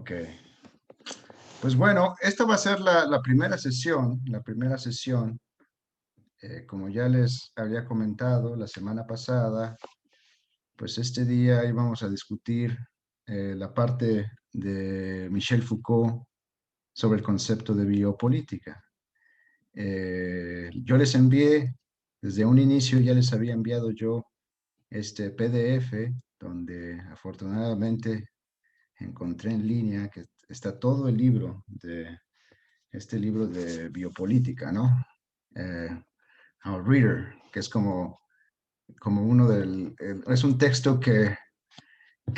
Ok. Pues bueno, esta va a ser la primera sesión, como ya les había comentado la semana pasada, pues este día íbamos a discutir la parte de Michel Foucault sobre el concepto de biopolítica. Yo les envié, desde un inicio ya les había enviado yo este PDF, donde afortunadamente encontré en línea que está todo el libro de este libro de biopolítica, ¿no? Eh, Our Reader, que es como es un texto que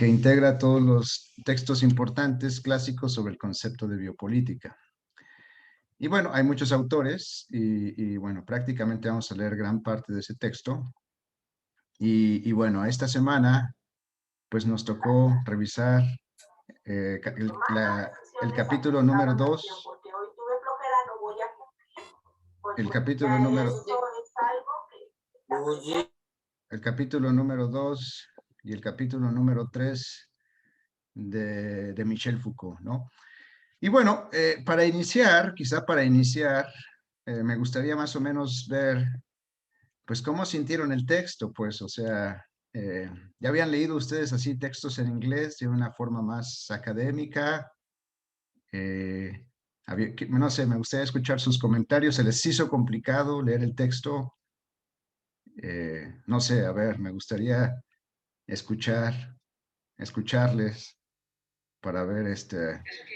integra todos los textos importantes clásicos sobre el concepto de biopolítica. Y bueno, hay muchos autores y bueno, prácticamente vamos a leer gran parte de ese texto. Y bueno, esta semana pues nos tocó revisar el capítulo número 2, el capítulo número, el capítulo número 2 y el capítulo número 3 de Michel Foucault, ¿no? Y bueno, quizá para iniciar, me gustaría más o menos ver, pues, cómo sintieron el texto, pues, o sea, ¿ya habían leído ustedes así textos en inglés de una forma más académica? Eh, no sé, me gustaría escuchar sus comentarios. ¿Se les hizo complicado leer el texto? No sé, a ver, me gustaría escucharles para ver en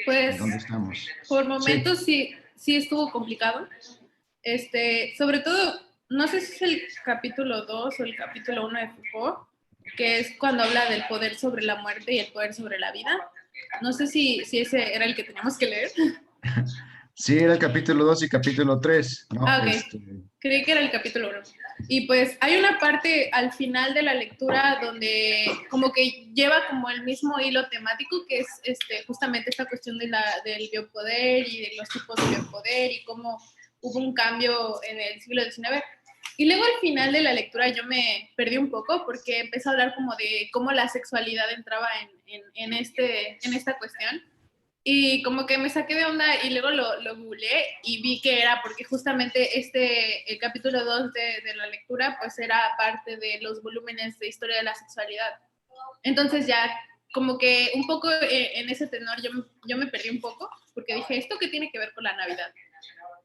Pues dónde estamos. por Sí. momentos sí estuvo complicado. Sobre todo, no sé si es el capítulo 2 o el capítulo 1 de Foucault, que es cuando habla del poder sobre la muerte y el poder sobre la vida. No sé si ese era el que teníamos que leer. Sí, era el capítulo 2 y capítulo 3, ¿no? Ok, creí que era el capítulo 1. Y pues hay una parte al final de la lectura donde como que lleva como el mismo hilo temático, que es justamente esta cuestión del biopoder y de los tipos de biopoder y cómo hubo un cambio en el siglo XIX. Y luego al final de la lectura yo me perdí un poco porque empecé a hablar como de cómo la sexualidad entraba en esta cuestión. Y como que me saqué de onda y luego lo googleé y vi que era porque justamente el capítulo 2 de la lectura pues era parte de los volúmenes de historia de la sexualidad. Entonces ya como que un poco en ese tenor yo me perdí un poco porque dije, ¿esto qué tiene que ver con la Navidad?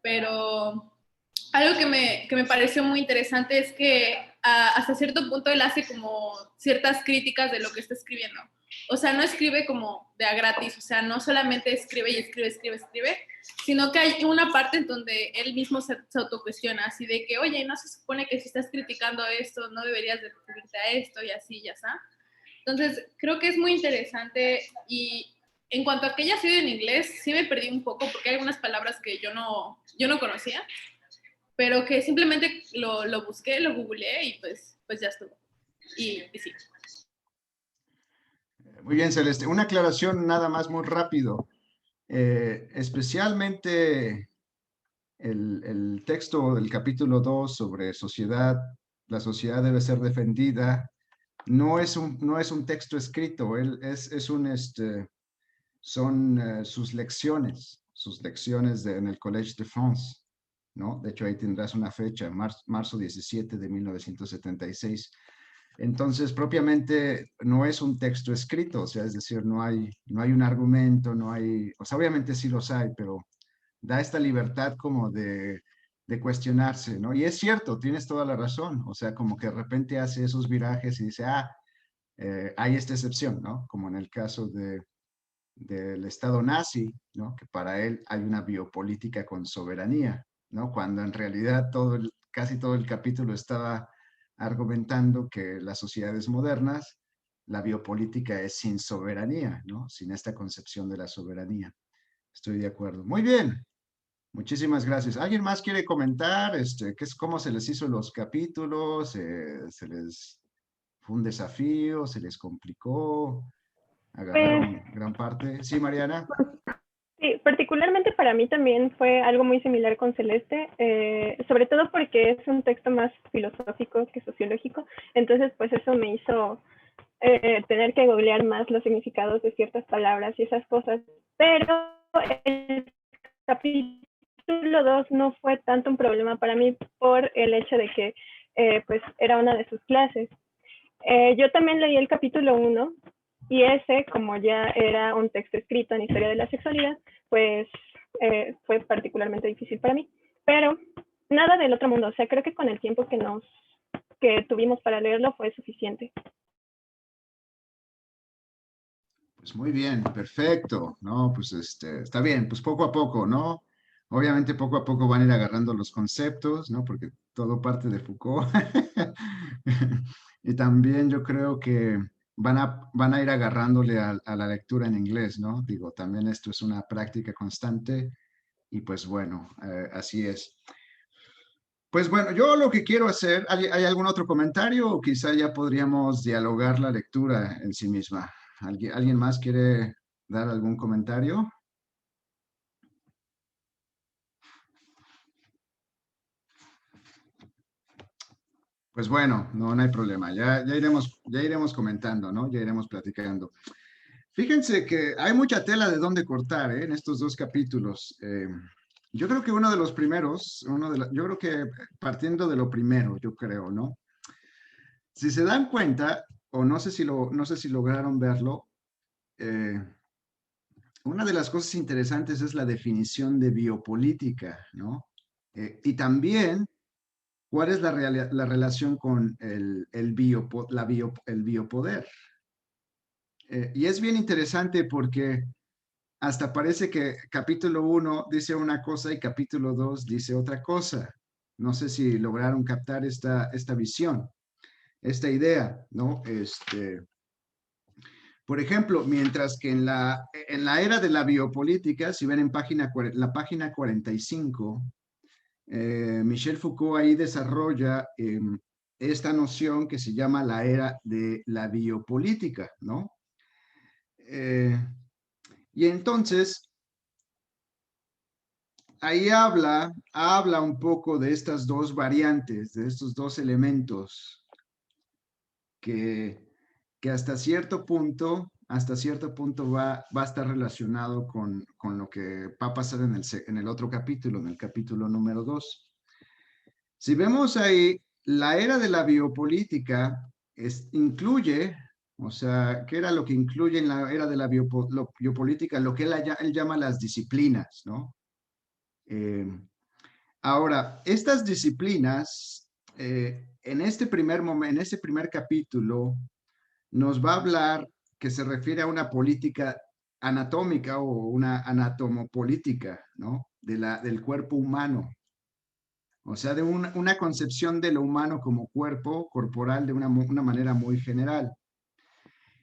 Pero algo que me pareció muy interesante es que hasta cierto punto él hace como ciertas críticas de lo que está escribiendo. O sea, no escribe como de a gratis, o sea, no solamente escribe y escribe, sino que hay una parte en donde él mismo se autocuestiona, así de que, oye, no se supone que si estás criticando esto, no deberías de referirte a esto y así, ya está. Entonces, creo que es muy interesante y en cuanto a que haya sido en inglés, sí me perdí un poco porque hay algunas palabras que yo no conocía, pero que simplemente lo busqué, lo googleé y pues ya estuvo. Y sí. Muy bien, Celeste. Una aclaración nada más muy rápido. Especialmente el texto del capítulo 2 sobre sociedad, la sociedad debe ser defendida, no es un texto escrito, son sus lecciones en el Collège de France, ¿no? De hecho, ahí tendrás una fecha, marzo 17 de 1976. Entonces, propiamente no es un texto escrito, o sea, es decir, no hay un argumento, o sea, obviamente sí los hay, pero da esta libertad como de cuestionarse, ¿no? Y es cierto, tienes toda la razón, o sea, como que de repente hace esos virajes y dice, hay esta excepción, ¿no? Como en el caso del Estado nazi, ¿no? Que para él hay una biopolítica con soberanía, ¿no? Cuando en realidad casi todo el capítulo estaba argumentando que las sociedades modernas, la biopolítica es sin soberanía, ¿no? Sin esta concepción de la soberanía. Estoy de acuerdo. Muy bien. Muchísimas gracias. ¿Alguien más quiere comentar cómo se les hizo los capítulos? ¿Fue un desafío? ¿Se les complicó? Pues ¿Agarraron gran parte? Sí, Mariana. sí, particularmente para mí también fue algo muy similar con Celeste, sobre todo porque es un texto más filosófico que sociológico, entonces pues eso me hizo tener que googlear más los significados de ciertas palabras y esas cosas. Pero el capítulo 2 no fue tanto un problema para mí por el hecho de que pues era una de sus clases. Yo también leí el capítulo 1 y ese, como ya era un texto escrito en historia de la sexualidad, pues fue particularmente difícil para mí. Pero nada del otro mundo, o sea, creo que con el tiempo que tuvimos para leerlo fue suficiente. Pues muy bien, perfecto, ¿no? Pues está bien, pues poco a poco, ¿no? Obviamente poco a poco van a ir agarrando los conceptos, ¿no? Porque todo parte de Foucault. Y también yo creo que van a ir agarrándole a la lectura en inglés, ¿no? Digo, también esto es una práctica constante y pues bueno, así es. Pues bueno, yo lo que quiero hacer, ¿hay algún otro comentario o quizá ya podríamos dialogar la lectura en sí misma? ¿Alguien más quiere dar algún comentario? Pues bueno, no hay problema. Ya iremos comentando, ¿no? Ya iremos platicando. Fíjense que hay mucha tela de dónde cortar, ¿eh? En estos dos capítulos. Yo creo que uno de los primeros, yo creo que partiendo de lo primero, yo creo, ¿no? Si se dan cuenta, o no sé si lograron verlo, eh, una de las cosas interesantes es la definición de biopolítica, ¿no? Y también, ¿cuál es la relación con el biopoder? Y es bien interesante porque hasta parece que capítulo 1 dice una cosa y capítulo 2 dice otra cosa. No sé si lograron captar esta visión, esta idea, ¿no? Por ejemplo, mientras que en la era de la biopolítica, si ven en la página 45, Michel Foucault ahí desarrolla esta noción que se llama la era de la biopolítica, ¿no? Y entonces, ahí habla un poco de estas dos variantes, de estos dos elementos que, que hasta cierto punto va a estar relacionado con lo que va a pasar en el otro capítulo, en el capítulo número 2. Si vemos ahí, la era de la biopolítica incluye, o sea, ¿qué era lo que incluye en la era de la biopolítica? Lo que él llama las disciplinas, ¿no? Ahora, estas disciplinas, en este en este primer capítulo, nos va a hablar que se refiere a una política anatómica o una anatomopolítica, ¿no? Del cuerpo humano. O sea, de una concepción de lo humano como cuerpo corporal de una manera muy general.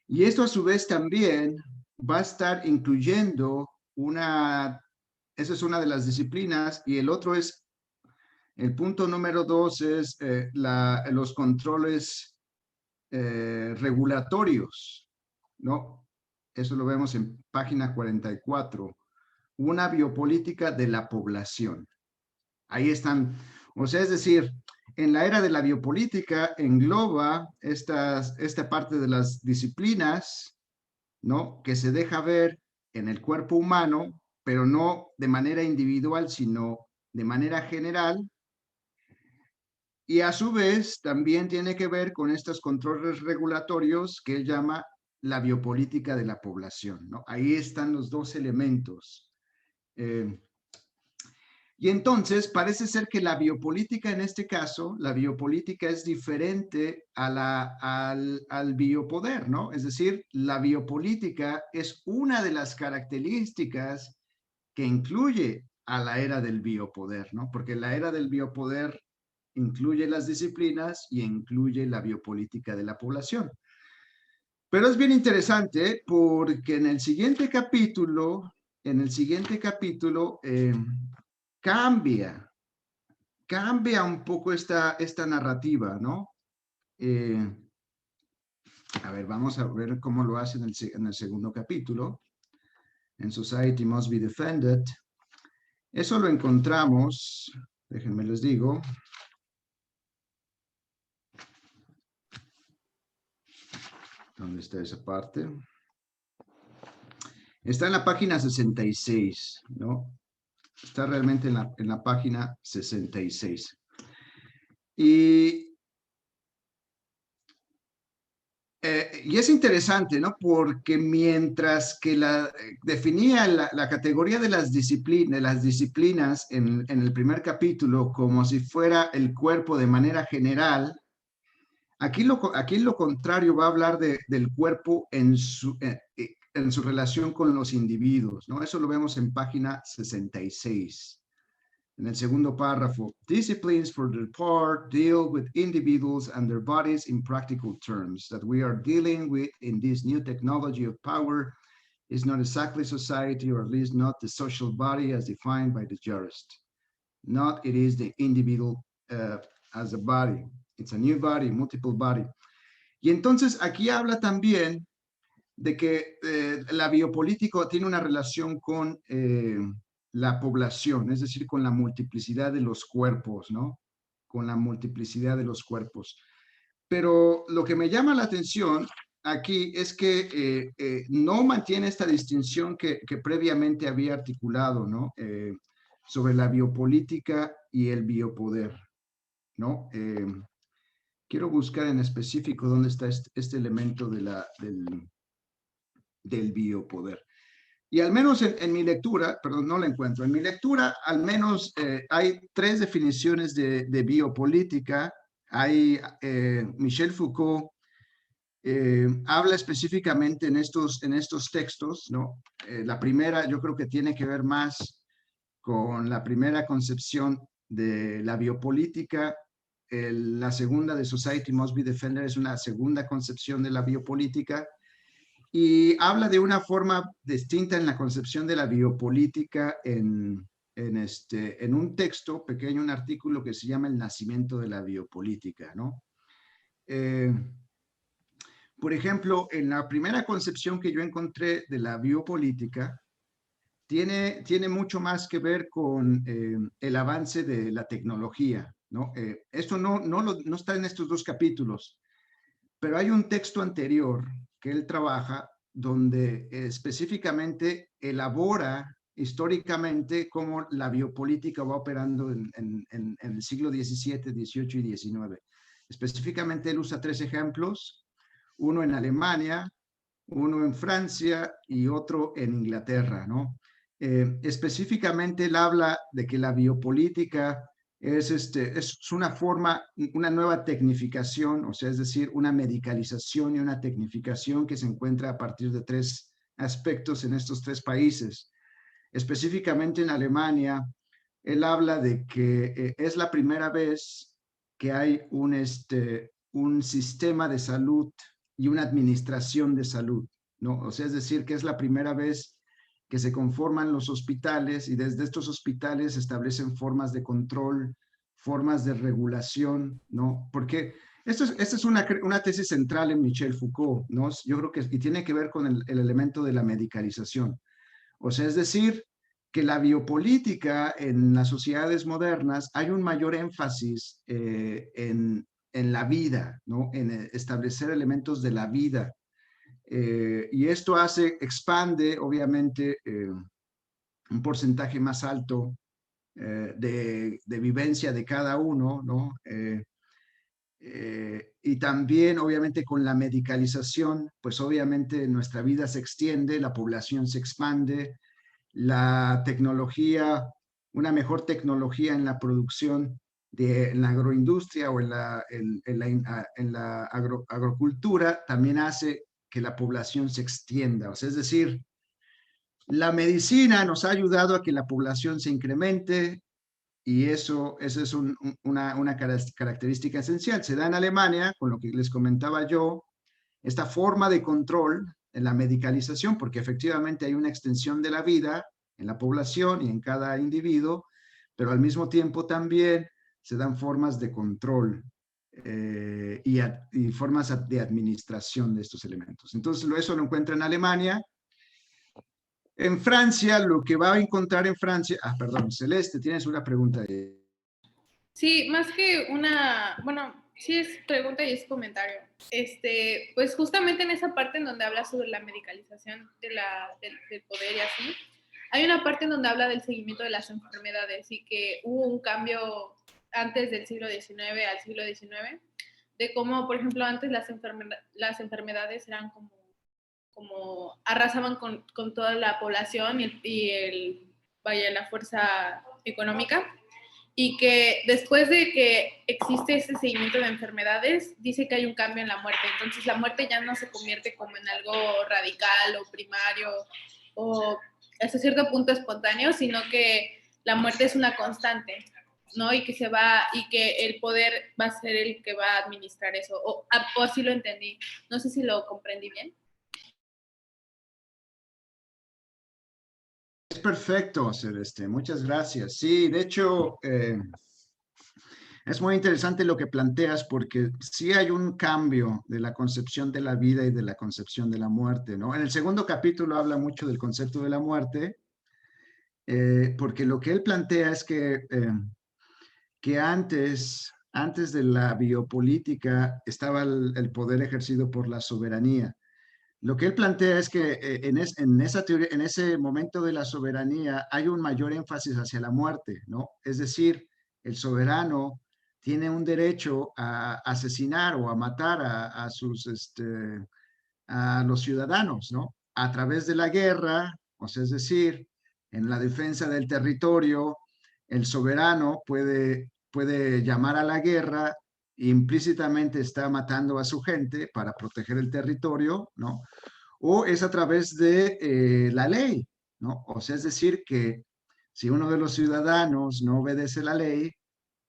Y esto a su vez también va a estar incluyendo esa es una de las disciplinas, y el otro es, el punto número 2 es los controles regulatorios, ¿no? Eso lo vemos en página 44. Una biopolítica de la población. Ahí están, o sea, es decir, en la era de la biopolítica engloba esta parte de las disciplinas, ¿no? Que se deja ver en el cuerpo humano, pero no de manera individual, sino de manera general. Y a su vez también tiene que ver con estos controles regulatorios que él llama la biopolítica de la población, ¿no? Ahí están los dos elementos. Y entonces parece ser que la biopolítica en este caso, la biopolítica es diferente al biopoder, ¿no? Es decir, la biopolítica es una de las características que incluye a la era del biopoder, ¿no? Porque la era del biopoder incluye las disciplinas y incluye la biopolítica de la población. Pero es bien interesante porque en el siguiente capítulo, cambia un poco esta narrativa, ¿no? A ver, vamos a ver cómo lo hace en el segundo capítulo. En Society Must Be Defended. Eso lo encontramos, déjenme les digo. ¿Dónde está esa parte? Está en la página 66, ¿no? Está realmente en la página 66. Y es interesante, ¿no? Porque mientras que definía la categoría de las disciplinas en el primer capítulo como si fuera el cuerpo de manera general, aquí lo contrario va a hablar del cuerpo en su relación con los individuos, ¿no? Eso lo vemos en página 66. En el segundo párrafo, disciplines for their part deal with individuals and their bodies in practical terms. That we are dealing with in this new technology of power is not exactly society, or at least not the social body as defined by the jurist. Not it is the individual as a body. It's a new body, multiple body. Y entonces aquí habla también de que la biopolítica tiene una relación con la población, es decir, con la multiplicidad de los cuerpos, ¿no? Con la multiplicidad de los cuerpos. Pero lo que me llama la atención aquí es que no mantiene esta distinción que previamente había articulado, ¿no? Sobre la biopolítica y el biopoder, ¿no? Quiero buscar en específico dónde está este elemento del biopoder. Y al menos en mi lectura, perdón, no la encuentro, en mi lectura al menos hay 3 definiciones de biopolítica. Hay Michel Foucault habla específicamente en estos textos, ¿no? La primera yo creo que tiene que ver más con la primera concepción de la biopolítica. La segunda de Society Must Be Defended es una segunda concepción de la biopolítica. Y habla de una forma distinta en la concepción de la biopolítica en un texto pequeño, un artículo que se llama El nacimiento de la biopolítica, ¿no? Por ejemplo, en la primera concepción que yo encontré de la biopolítica, tiene mucho más que ver con el avance de la tecnología, ¿no? Esto no está en estos 2 capítulos, pero hay un texto anterior que él trabaja donde específicamente elabora históricamente cómo la biopolítica va operando en el siglo XVII, XVIII y XIX. Específicamente él usa 3 ejemplos, uno en Alemania, uno en Francia y otro en Inglaterra, ¿no? Específicamente él habla de que la biopolítica es una forma, una nueva tecnificación, o sea, es decir, una medicalización y una tecnificación que se encuentra a partir de 3 aspectos en estos 3 países. Específicamente en Alemania, él habla de que es la primera vez que hay un sistema de salud y una administración de salud, ¿no? O sea, es decir, que es la primera vez que se conforman los hospitales y desde estos hospitales se establecen formas de control, formas de regulación, ¿no? Porque esta es una tesis central en Michel Foucault, ¿no? Yo creo que y tiene que ver con el elemento de la medicalización. O sea, es decir, que la biopolítica en las sociedades modernas hay un mayor énfasis en la vida, ¿no? En establecer elementos de la vida. Y esto expande, obviamente, un porcentaje más alto de vivencia de cada uno, ¿no? Y también, obviamente, con la medicalización, pues obviamente nuestra vida se extiende, la población se expande, la tecnología, una mejor tecnología en la producción en la agroindustria o en la agrocultura también hace que la población se extienda. O sea, es decir, la medicina nos ha ayudado a que la población se incremente y eso es una característica esencial. Se da en Alemania, con lo que les comentaba yo, esta forma de control en la medicalización, porque efectivamente hay una extensión de la vida en la población y en cada individuo, pero al mismo tiempo también se dan formas de control y formas de administración de estos elementos. Entonces, eso lo encuentra en Alemania. En Francia, lo que va a encontrar en Francia... perdón, Celeste, tienes una pregunta. Sí, más que bueno, Sí, es pregunta y es comentario. Pues justamente en esa parte en donde habla sobre la medicalización del poder y así, hay una parte en donde habla del seguimiento de las enfermedades y que hubo un cambio antes del siglo XIX al siglo XIX, de cómo, por ejemplo, antes las enfermedades eran como arrasaban con toda la población vaya, la fuerza económica, y que después de que existe este seguimiento de enfermedades, dice que hay un cambio en la muerte. Entonces la muerte ya no se convierte como en algo radical o primario o hasta cierto punto espontáneo, sino que la muerte es una constante, ¿no? Y que el poder va a ser el que va a administrar eso. O así lo entendí. No sé si lo comprendí bien. Es perfecto, Celeste. Muchas gracias. Sí, de hecho, es muy interesante lo que planteas porque sí hay un cambio de la concepción de la vida y de la concepción de la muerte, ¿no? En el segundo capítulo habla mucho del concepto de la muerte, porque lo que él plantea es que antes de la biopolítica estaba el poder ejercido por la soberanía. Lo que él plantea es que en esa teoría, en ese momento de la soberanía hay un mayor énfasis hacia la muerte, ¿no? Es decir, el soberano tiene un derecho a asesinar o a matar a los ciudadanos, ¿no? A través de la guerra, o sea, es decir, en la defensa del territorio, el soberano puede llamar a la guerra, implícitamente está matando a su gente para proteger el territorio, ¿no? O es a través de la ley, ¿no? O sea, es decir, que si uno de los ciudadanos no obedece la ley,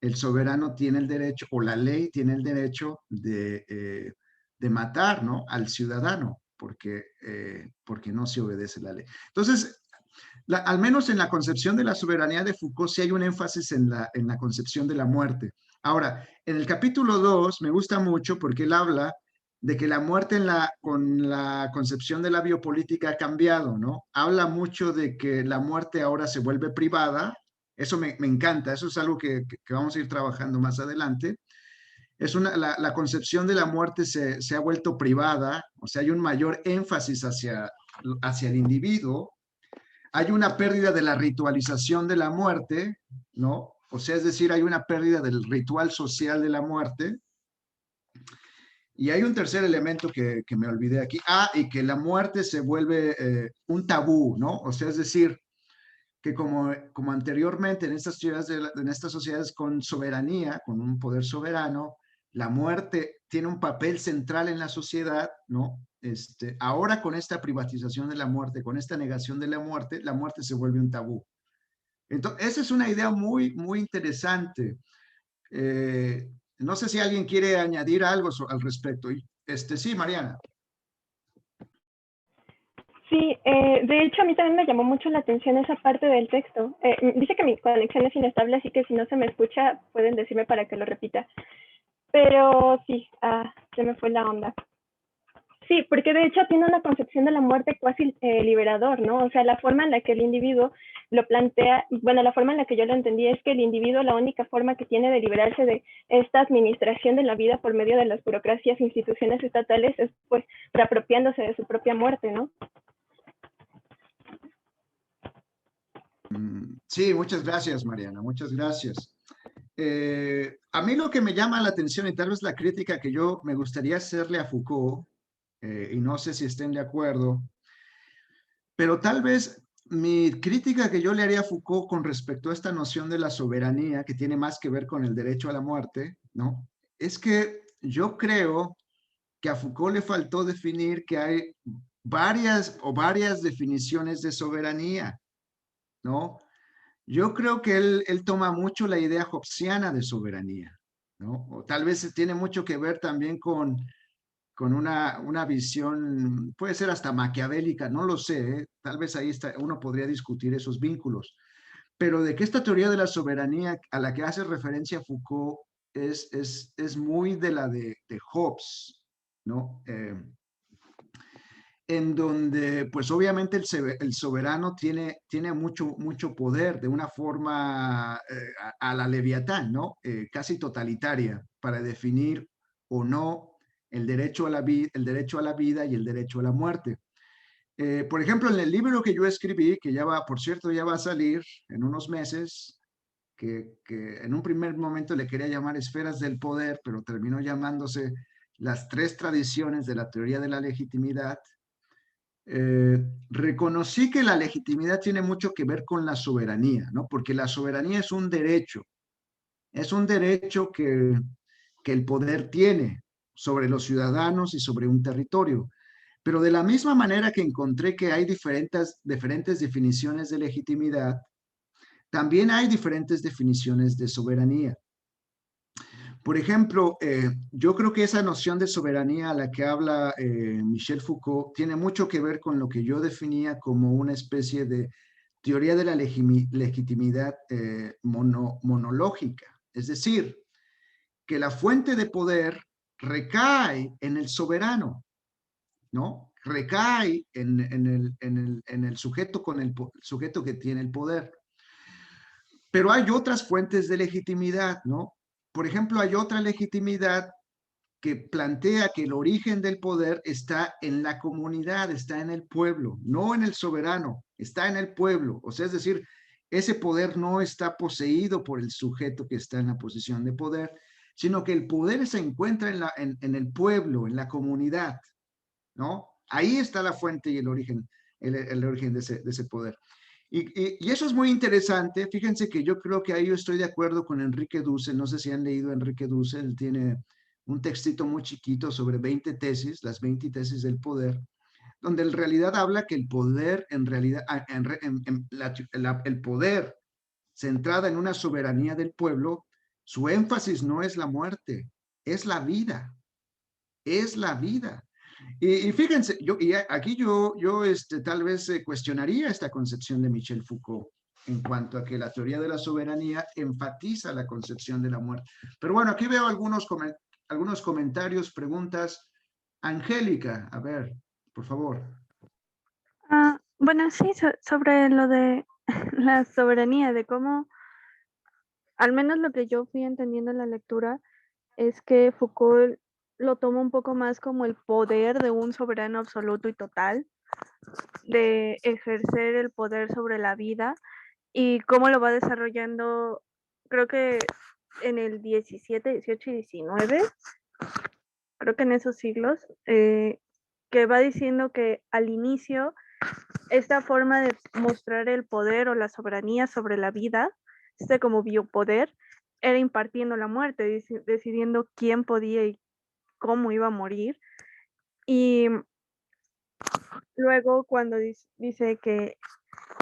el soberano tiene el derecho, o la ley tiene el derecho de matar, ¿no? Al ciudadano, porque no se obedece la ley. Entonces, al menos en la concepción de la soberanía de Foucault, sí hay un énfasis en la concepción de la muerte. Ahora, en el capítulo 2 me gusta mucho porque él habla de que la muerte con la concepción de la biopolítica ha cambiado, ¿no? Habla mucho de que la muerte ahora se vuelve privada. Eso me encanta, eso es algo que vamos a ir trabajando más adelante. La concepción de la muerte se ha vuelto privada, o sea, hay un mayor énfasis hacia el individuo. Hay una pérdida de la ritualización de la muerte, ¿no? O sea, es decir, hay una pérdida del ritual social de la muerte. Y hay un tercer elemento que me olvidé aquí. Y que la muerte se vuelve un tabú, ¿no? O sea, es decir, que como anteriormente en estas sociedades con soberanía, con un poder soberano, la muerte tiene un papel central en la sociedad, ¿no? Ahora con esta privatización de la muerte, con esta negación de la muerte se vuelve un tabú. Entonces, esa es una idea muy, muy interesante. Eh, no sé si alguien quiere añadir algo al respecto. Sí, Mariana. Sí, de hecho a mí también me llamó mucho la atención esa parte del texto. Dice que mi conexión es inestable, así que si no se me escucha pueden decirme para que lo repita. Pero sí, se me fue la onda. Sí, porque de hecho tiene una concepción de la muerte casi liberador, ¿no? O sea, la forma en la que el individuo lo plantea, bueno, la forma en la que yo lo entendí es que el individuo la única forma que tiene de liberarse de esta administración de la vida por medio de las burocracias e instituciones estatales es pues reapropiándose de su propia muerte, ¿no? Sí, muchas gracias, Mariana, muchas gracias. A mí lo que me llama la atención y tal vez la crítica que yo me gustaría hacerle a Foucault, y no sé si estén de acuerdo, pero tal vez mi crítica que yo le haría a Foucault con respecto a esta noción de la soberanía, que tiene más que ver con el derecho a la muerte, ¿no? Es que yo creo que a Foucault le faltó definir que hay varias definiciones de soberanía, ¿no? Yo creo que él toma mucho la idea hobbesiana de soberanía, ¿no? O tal vez tiene mucho que ver también con una visión, puede ser hasta maquiavélica, no lo sé, ¿eh? Tal vez ahí uno podría discutir esos vínculos, pero de que esta teoría de la soberanía a la que hace referencia Foucault es muy de la de Hobbes, ¿no? en donde pues obviamente el soberano tiene mucho poder de una forma a la Leviatán, ¿no? Casi totalitaria para definir o no el derecho a el derecho a la vida y el derecho a la muerte. Por ejemplo, en el libro que yo escribí, que ya va, por cierto, ya va a salir en unos meses, que en un primer momento le quería llamar Esferas del Poder, pero terminó llamándose Las tres tradiciones de la teoría de la legitimidad. Reconocí que la legitimidad tiene mucho que ver con la soberanía, ¿no? Porque la soberanía es un derecho que el poder tiene sobre los ciudadanos y sobre un territorio. Pero de la misma manera que encontré que hay diferentes definiciones de legitimidad, también hay diferentes definiciones de soberanía. Por ejemplo, yo creo que esa noción de soberanía a la que habla Michel Foucault tiene mucho que ver con lo que yo definía como una especie de teoría de la legitimidad monológica. Es decir, que la fuente de poder recae en el soberano, ¿no? Recae en el sujeto con el sujeto que tiene el poder. Pero hay otras fuentes de legitimidad, ¿no? Por ejemplo, hay otra legitimidad que plantea que el origen del poder está en la comunidad, está en el pueblo, no en el soberano, está en el pueblo. O sea, es decir, ese poder no está poseído por el sujeto que está en la posición de poder, sino que el poder se encuentra en el pueblo, en la comunidad, ¿no? Ahí está la fuente y el origen de ese poder. Y eso es muy interesante. Fíjense que yo creo que ahí yo estoy de acuerdo con Enrique Dussel. No sé si han leído a Enrique Dussel. Él tiene un textito muy chiquito sobre 20 tesis, las 20 tesis del poder, donde en realidad habla que el poder, en realidad, el poder centrada en una soberanía del pueblo, su énfasis no es la muerte, es la vida, es la vida. Y fíjense, aquí yo tal vez cuestionaría esta concepción de Michel Foucault en cuanto a que la teoría de la soberanía enfatiza la concepción de la muerte. Pero bueno, aquí veo algunos comentarios, preguntas. Angélica, a ver, por favor. Bueno, sí, sobre lo de la soberanía, de cómo, al menos lo que yo fui entendiendo en la lectura, es que Foucault lo toma un poco más como el poder de un soberano absoluto y total, de ejercer el poder sobre la vida y cómo lo va desarrollando, creo que en el 17, 18 y 19, creo que en esos siglos, que va diciendo que al inicio esta forma de mostrar el poder o la soberanía sobre la vida, como biopoder, era impartiendo la muerte, decidiendo quién podía y cómo iba a morir. Y luego cuando dice que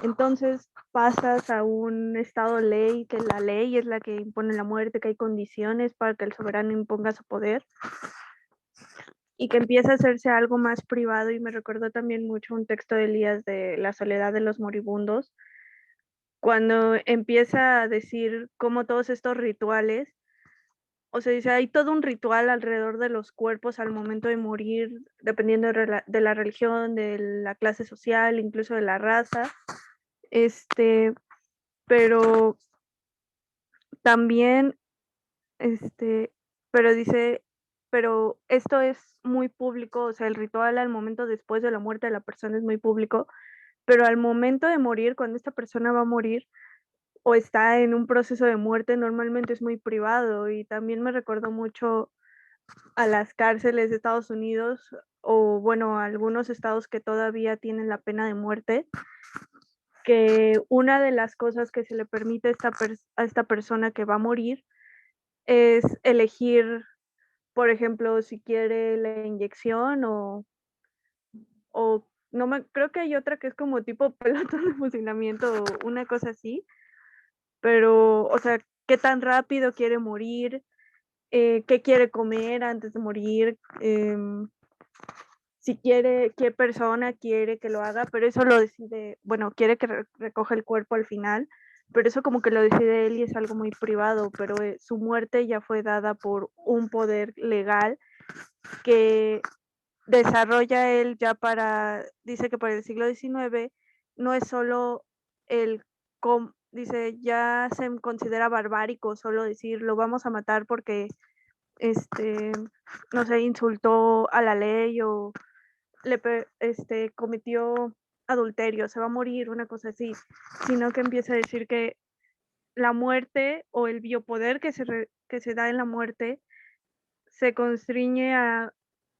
entonces pasas a un estado ley, que la ley es la que impone la muerte, que hay condiciones para que el soberano imponga su poder y que empieza a hacerse algo más privado. Y me recordó también mucho un texto de Elías de La soledad de los moribundos, cuando empieza a decir cómo todos estos rituales, o sea, dice, hay todo un ritual alrededor de los cuerpos al momento de morir, dependiendo de la religión, de la clase social, incluso de la raza, pero también, pero dice, pero esto es muy público, o sea, el ritual al momento después de la muerte de la persona es muy público, pero al momento de morir, cuando esta persona va a morir, o está en un proceso de muerte, normalmente es muy privado. Y también me recordó mucho a las cárceles de Estados Unidos, o bueno, a algunos estados que todavía tienen la pena de muerte, que una de las cosas que se le permite a esta persona que va a morir es elegir, por ejemplo, si quiere la inyección o no creo que hay otra que es como tipo pelotón de fusilamiento o una cosa así, pero, o sea, qué tan rápido quiere morir, qué quiere comer antes de morir, si quiere, qué persona quiere que lo haga, pero eso lo decide, bueno, quiere que recoja el cuerpo al final, pero eso como que lo decide él y es algo muy privado, pero su muerte ya fue dada por un poder legal que desarrolla él ya dice que para el siglo XIX no es solo dice, ya se considera barbárico solo decir lo vamos a matar porque, no sé, insultó a la ley o cometió adulterio, se va a morir, una cosa así, sino que empieza a decir que la muerte o el biopoder que se da en la muerte se constriñe a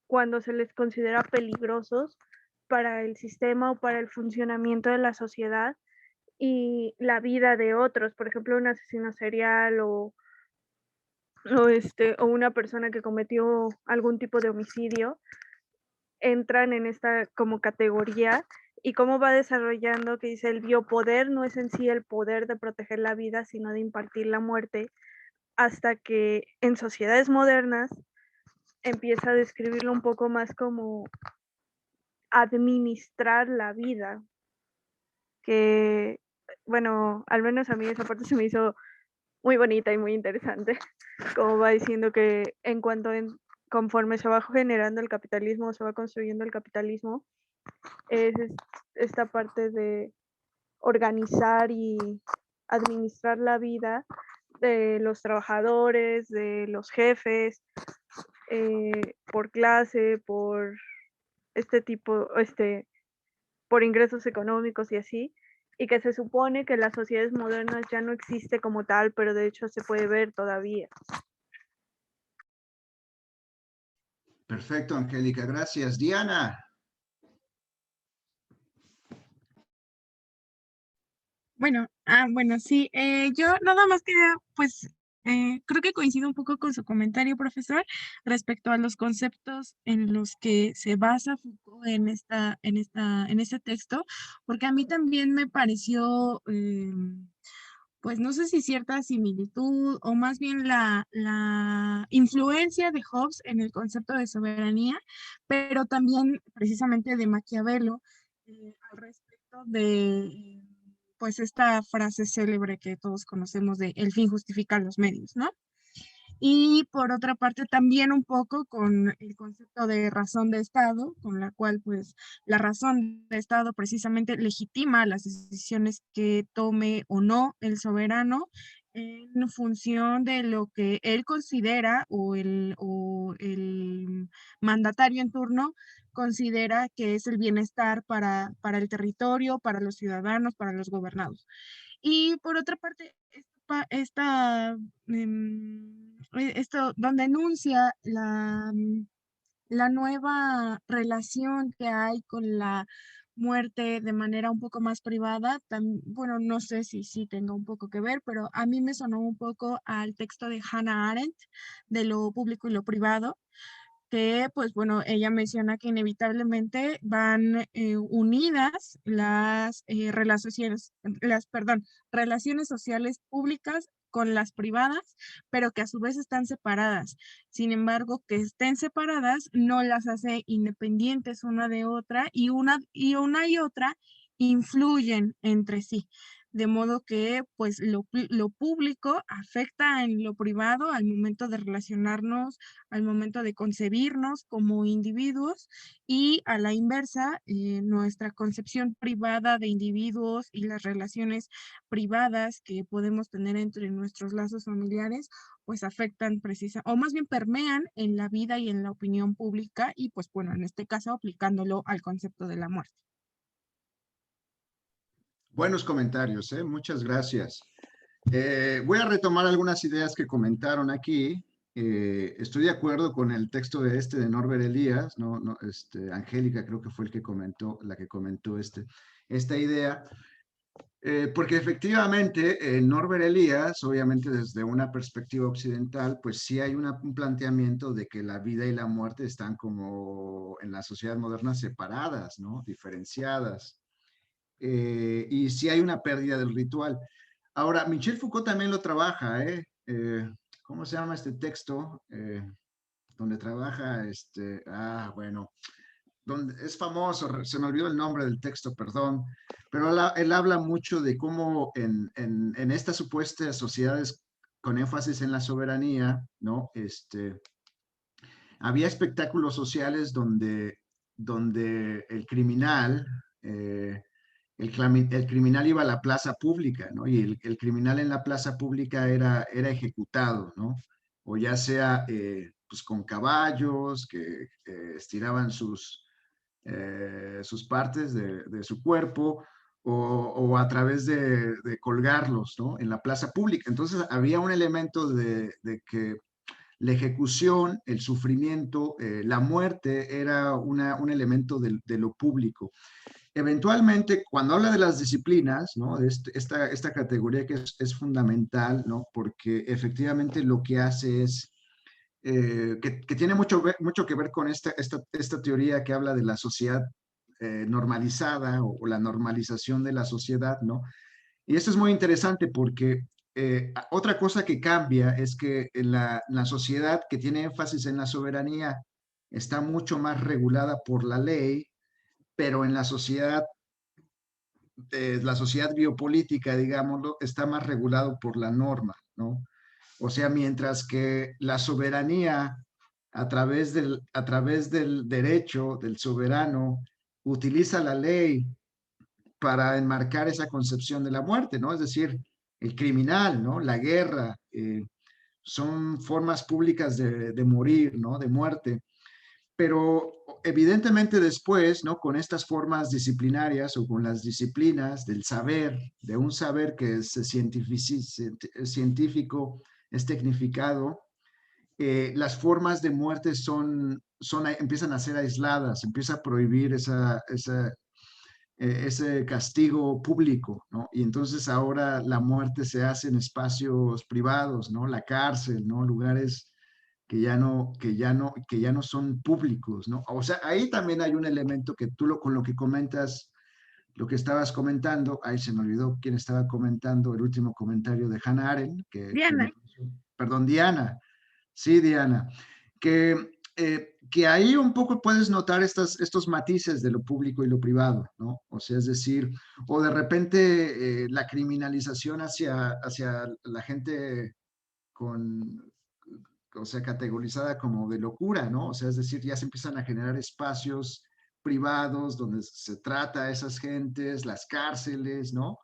cuando se les considera peligrosos para el sistema o para el funcionamiento de la sociedad y la vida de otros, por ejemplo, un asesino serial o una persona que cometió algún tipo de homicidio, entran en esta como categoría y cómo va desarrollando que dice el biopoder no es en sí el poder de proteger la vida, sino de impartir la muerte, hasta que en sociedades modernas empieza a describirlo un poco más como administrar la vida, que bueno, al menos a mí esa parte se me hizo muy bonita y muy interesante, como va diciendo que conforme se va generando el capitalismo, se va construyendo el capitalismo, es esta parte de organizar y administrar la vida de los trabajadores, de los jefes, por clase, por por ingresos económicos y así, y que se supone que en las sociedades modernas ya no existe como tal, pero de hecho se puede ver todavía. Perfecto, Angélica, gracias. Diana. Bueno, sí, yo nada más quería, pues, creo que coincido un poco con su comentario, profesor, respecto a los conceptos en los que se basa Foucault en este texto, porque a mí también me pareció, pues, no sé si cierta similitud o más bien la influencia de Hobbes en el concepto de soberanía, pero también precisamente de Maquiavelo, al respecto de pues esta frase célebre que todos conocemos de el fin justifica los medios, ¿no? Y por otra parte también un poco con el concepto de razón de Estado, con la cual pues la razón de Estado precisamente legitima las decisiones que tome o no el soberano en función de lo que él considera o el mandatario en turno considera que es el bienestar para el territorio, para los ciudadanos, para los gobernados. Y por otra parte, esto donde enuncia la nueva relación que hay con la muerte de manera un poco más privada, bueno, no sé si sí tenga un poco que ver, pero a mí me sonó un poco al texto de Hannah Arendt, de lo público y lo privado, que pues bueno, ella menciona que inevitablemente van unidas relaciones sociales públicas con las privadas, pero que a su vez están separadas. Sin embargo, que estén separadas no las hace independientes una de otra y una y otra influyen entre sí. De modo que pues lo público afecta en lo privado al momento de relacionarnos, al momento de concebirnos como individuos y a la inversa, nuestra concepción privada de individuos y las relaciones privadas que podemos tener entre nuestros lazos familiares, pues afectan o más bien permean en la vida y en la opinión pública y pues bueno, en este caso aplicándolo al concepto de la muerte. Buenos comentarios, muchas gracias. Voy a retomar algunas ideas que comentaron aquí. Estoy de acuerdo con el texto de Norbert Elias, Angélica creo que fue la que comentó esta idea, porque efectivamente Norbert Elias, obviamente desde una perspectiva occidental, pues sí hay un planteamiento de que la vida y la muerte están como en la sociedad moderna separadas, ¿no? Diferenciadas. Y sí hay una pérdida del ritual. Ahora, Michel Foucault también lo trabaja, ¿eh? ¿Cómo se llama este texto? Donde trabaja, bueno, donde es famoso, se me olvidó el nombre del texto, perdón, pero él habla mucho de cómo en estas supuestas sociedades con énfasis en la soberanía, ¿no? había espectáculos sociales donde el criminal, el criminal iba a la plaza pública, ¿no? Y el criminal en la plaza pública era ejecutado, ¿no? O ya sea pues con caballos que estiraban sus partes de su cuerpo, o a través de colgarlos, ¿no? En la plaza pública. Entonces había un elemento de que la ejecución, el sufrimiento, la muerte era un elemento de lo público. Eventualmente, cuando habla de las disciplinas, ¿no? De esta categoría que es fundamental, ¿no? Porque efectivamente lo que hace es, que tiene mucho que ver con esta teoría que habla de la sociedad normalizada, o la normalización de la sociedad, ¿no? Y esto es muy interesante porque otra cosa que cambia es que en la sociedad que tiene énfasis en la soberanía está mucho más regulada por la ley, pero en la sociedad biopolítica, digámoslo, está más regulado por la norma, ¿no? O sea, mientras que la soberanía a través del derecho del soberano utiliza la ley para enmarcar esa concepción de la muerte, ¿no? Es decir, el criminal, ¿no? La guerra, son formas públicas de morir, ¿no? De muerte. Pero evidentemente después, ¿no? Con estas formas disciplinarias o con las disciplinas del saber, de un saber que es científico, es tecnificado, las formas de muerte empiezan a ser aisladas, empieza a prohibir ese castigo público, ¿no? Y entonces ahora la muerte se hace en espacios privados, ¿no? La cárcel, ¿no? Lugares que ya no son públicos, ¿no? O sea, ahí también hay un elemento que con lo que comentas, lo que estabas comentando, ahí se me olvidó quién estaba comentando el último comentario de Hannah Arendt, Diana. perdón, Diana, sí, Diana, que ahí un poco puedes notar estos matices de lo público y lo privado, ¿no? O sea, es decir, o de repente la criminalización hacia la gente con, o sea, categorizada como de locura, ¿no? O sea, es decir, ya se empiezan a generar espacios privados donde se trata a esas gentes, las cárceles, ¿no?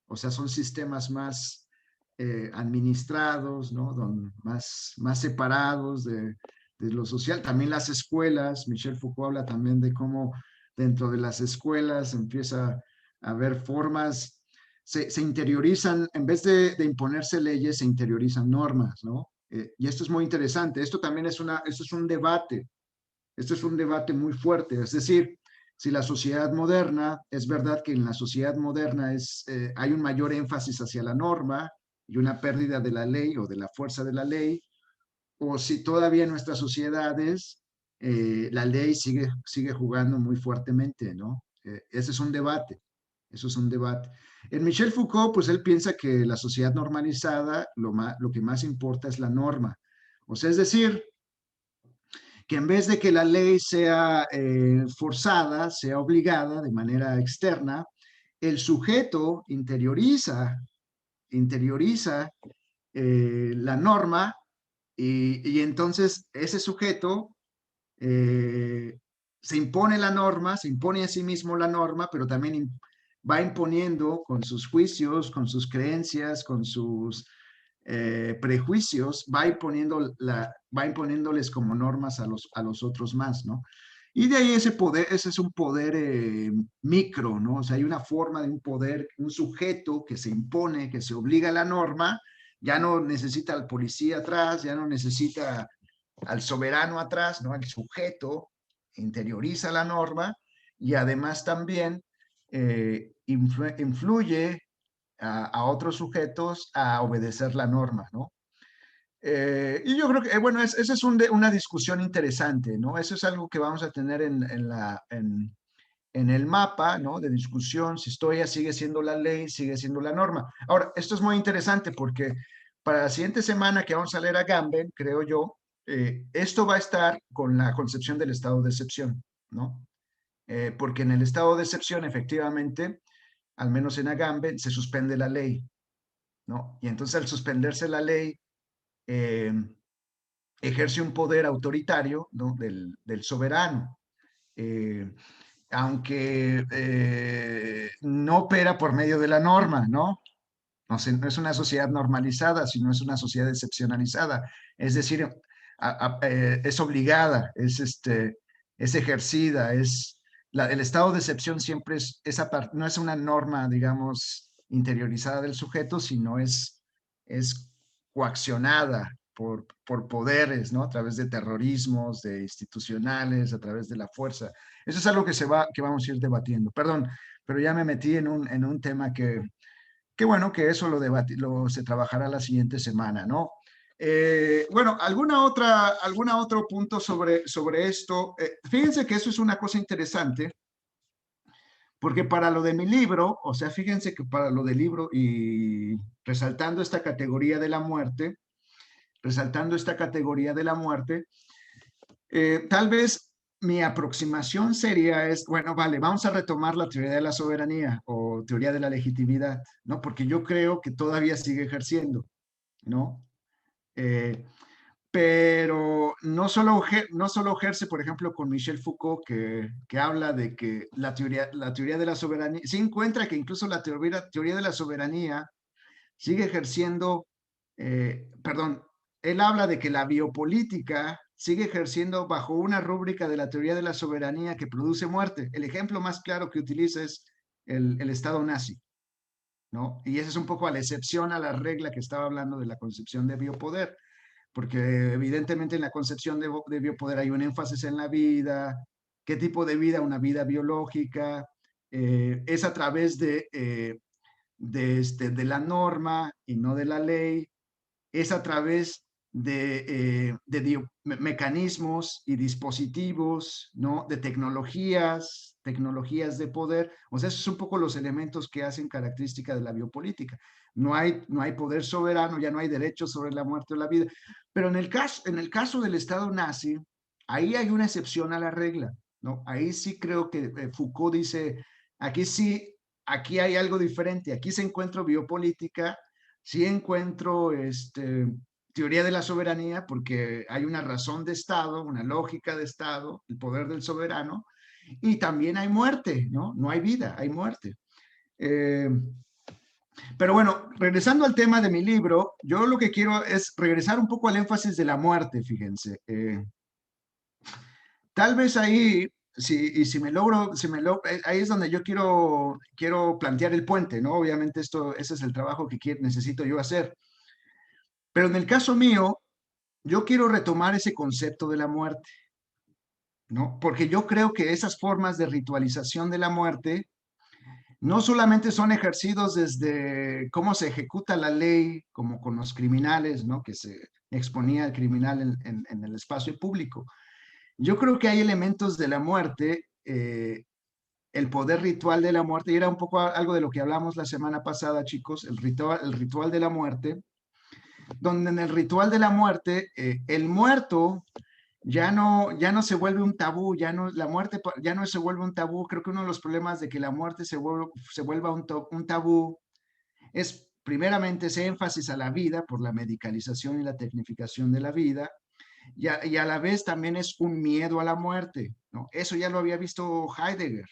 O sea, son sistemas más administrados, ¿no? Más separados de lo social. También las escuelas, Michel Foucault habla también de cómo dentro de las escuelas empieza a haber formas, se interiorizan, en vez de imponerse leyes, se interiorizan normas, ¿no? Y esto es muy interesante. Esto también esto es un debate. Esto es un debate muy fuerte. Es decir, si la sociedad moderna, es verdad que en la sociedad moderna hay un mayor énfasis hacia la norma y una pérdida de la ley o de la fuerza de la ley, o si todavía en nuestras sociedades la ley sigue jugando muy fuertemente, ¿no? Ese es un debate. Eso es un debate. En Michel Foucault, pues él piensa que la sociedad normalizada, lo que más importa es la norma. O sea, es decir, que en vez de que la ley sea forzada, sea obligada de manera externa, el sujeto interioriza la norma, y entonces ese sujeto se impone la norma, se impone a sí mismo la norma, pero también va imponiendo con sus juicios, con sus creencias, con sus prejuicios, va imponiéndoles como normas a los otros más, ¿no? Y de ahí ese es un poder micro, ¿no? O sea, hay una forma de un poder, un sujeto que se impone, que se obliga a la norma, ya no necesita al policía atrás, ya no necesita al soberano atrás, ¿no? El sujeto interioriza la norma y además también influye a otros sujetos a obedecer la norma, ¿no? Y yo creo que, bueno, esa es una discusión interesante, ¿no? Eso es algo que vamos a tener en el mapa, ¿no? De discusión, si historia sigue siendo la ley, sigue siendo la norma. Ahora, esto es muy interesante porque para la siguiente semana que vamos a leer a Gamben, creo yo, esto va a estar con la concepción del estado de excepción, ¿no? Porque en el estado de excepción, efectivamente, al menos en Agamben, se suspende la ley, ¿no? Y entonces al suspenderse la ley, eh, ejerce un poder autoritario, ¿no? del soberano. Aunque no opera por medio de la norma, ¿no? No es una sociedad normalizada, sino es una sociedad excepcionalizada. Es decir, es obligada, es ejercida, el estado de excepción siempre no es una norma, digamos, interiorizada del sujeto, sino es coaccionada por poderes, ¿no? A través de terrorismos, de institucionales, a través de la fuerza. Eso es algo que vamos a ir debatiendo. Perdón, pero ya me metí en un tema que bueno, que eso se trabajará la siguiente semana, ¿no? Bueno, ¿alguna otro punto sobre esto? Fíjense que eso es una cosa interesante, porque para lo de mi libro, o sea, fíjense que para lo del libro y resaltando esta categoría de la muerte, tal vez mi aproximación bueno, vale, vamos a retomar la teoría de la soberanía o teoría de la legitimidad, ¿no? Porque yo creo que todavía sigue ejerciendo, ¿no? Eh, pero no solo ejerce, por ejemplo, con Michel Foucault, que habla de que la teoría de la soberanía, se encuentra que incluso la teoría de la soberanía sigue ejerciendo, perdón, él habla de que la biopolítica sigue ejerciendo bajo una rúbrica de la teoría de la soberanía que produce muerte. El ejemplo más claro que utiliza es el Estado nazi, ¿no? Y esa es un poco a la excepción a la regla que estaba hablando de la concepción de biopoder, porque evidentemente en la concepción de biopoder hay un énfasis en la vida. ¿Qué tipo de vida? Una vida biológica. Es a través de la norma y no de la ley, es a través de mecanismos y dispositivos, ¿no? De tecnologías de poder. O sea, esos son un poco los elementos que hacen característica de la biopolítica. No hay poder soberano, ya no hay derecho sobre la muerte o la vida. Pero en el caso del Estado nazi, ahí hay una excepción a la regla, ¿no? Ahí sí creo que Foucault dice, aquí sí, aquí hay algo diferente, aquí se encuentra biopolítica, sí encuentro teoría de la soberanía, porque hay una razón de Estado, una lógica de Estado, el poder del soberano, y también hay muerte, ¿no? No hay vida, hay muerte. Pero bueno, regresando al tema de mi libro, yo lo que quiero es regresar un poco al énfasis de la muerte, fíjense. Tal vez ahí, si me logro, ahí es donde yo quiero plantear el puente, ¿no? Obviamente ese es el trabajo que necesito yo hacer. Pero en el caso mío, yo quiero retomar ese concepto de la muerte, ¿no? Porque yo creo que esas formas de ritualización de la muerte no solamente son ejercidos desde cómo se ejecuta la ley, como con los criminales, ¿no? Que se exponía al criminal en el espacio público. Yo creo que hay elementos de la muerte, el poder ritual de la muerte, y era un poco algo de lo que hablamos la semana pasada, chicos, el ritual de la muerte, donde en el ritual de la muerte, el muerto ya no se vuelve un tabú, la muerte ya no se vuelve un tabú. Creo que uno de los problemas de que la muerte se vuelva un tabú es primeramente ese énfasis a la vida por la medicalización y la tecnificación de la vida, y a la vez también es un miedo a la muerte, ¿no? Eso ya lo había visto Heidegger,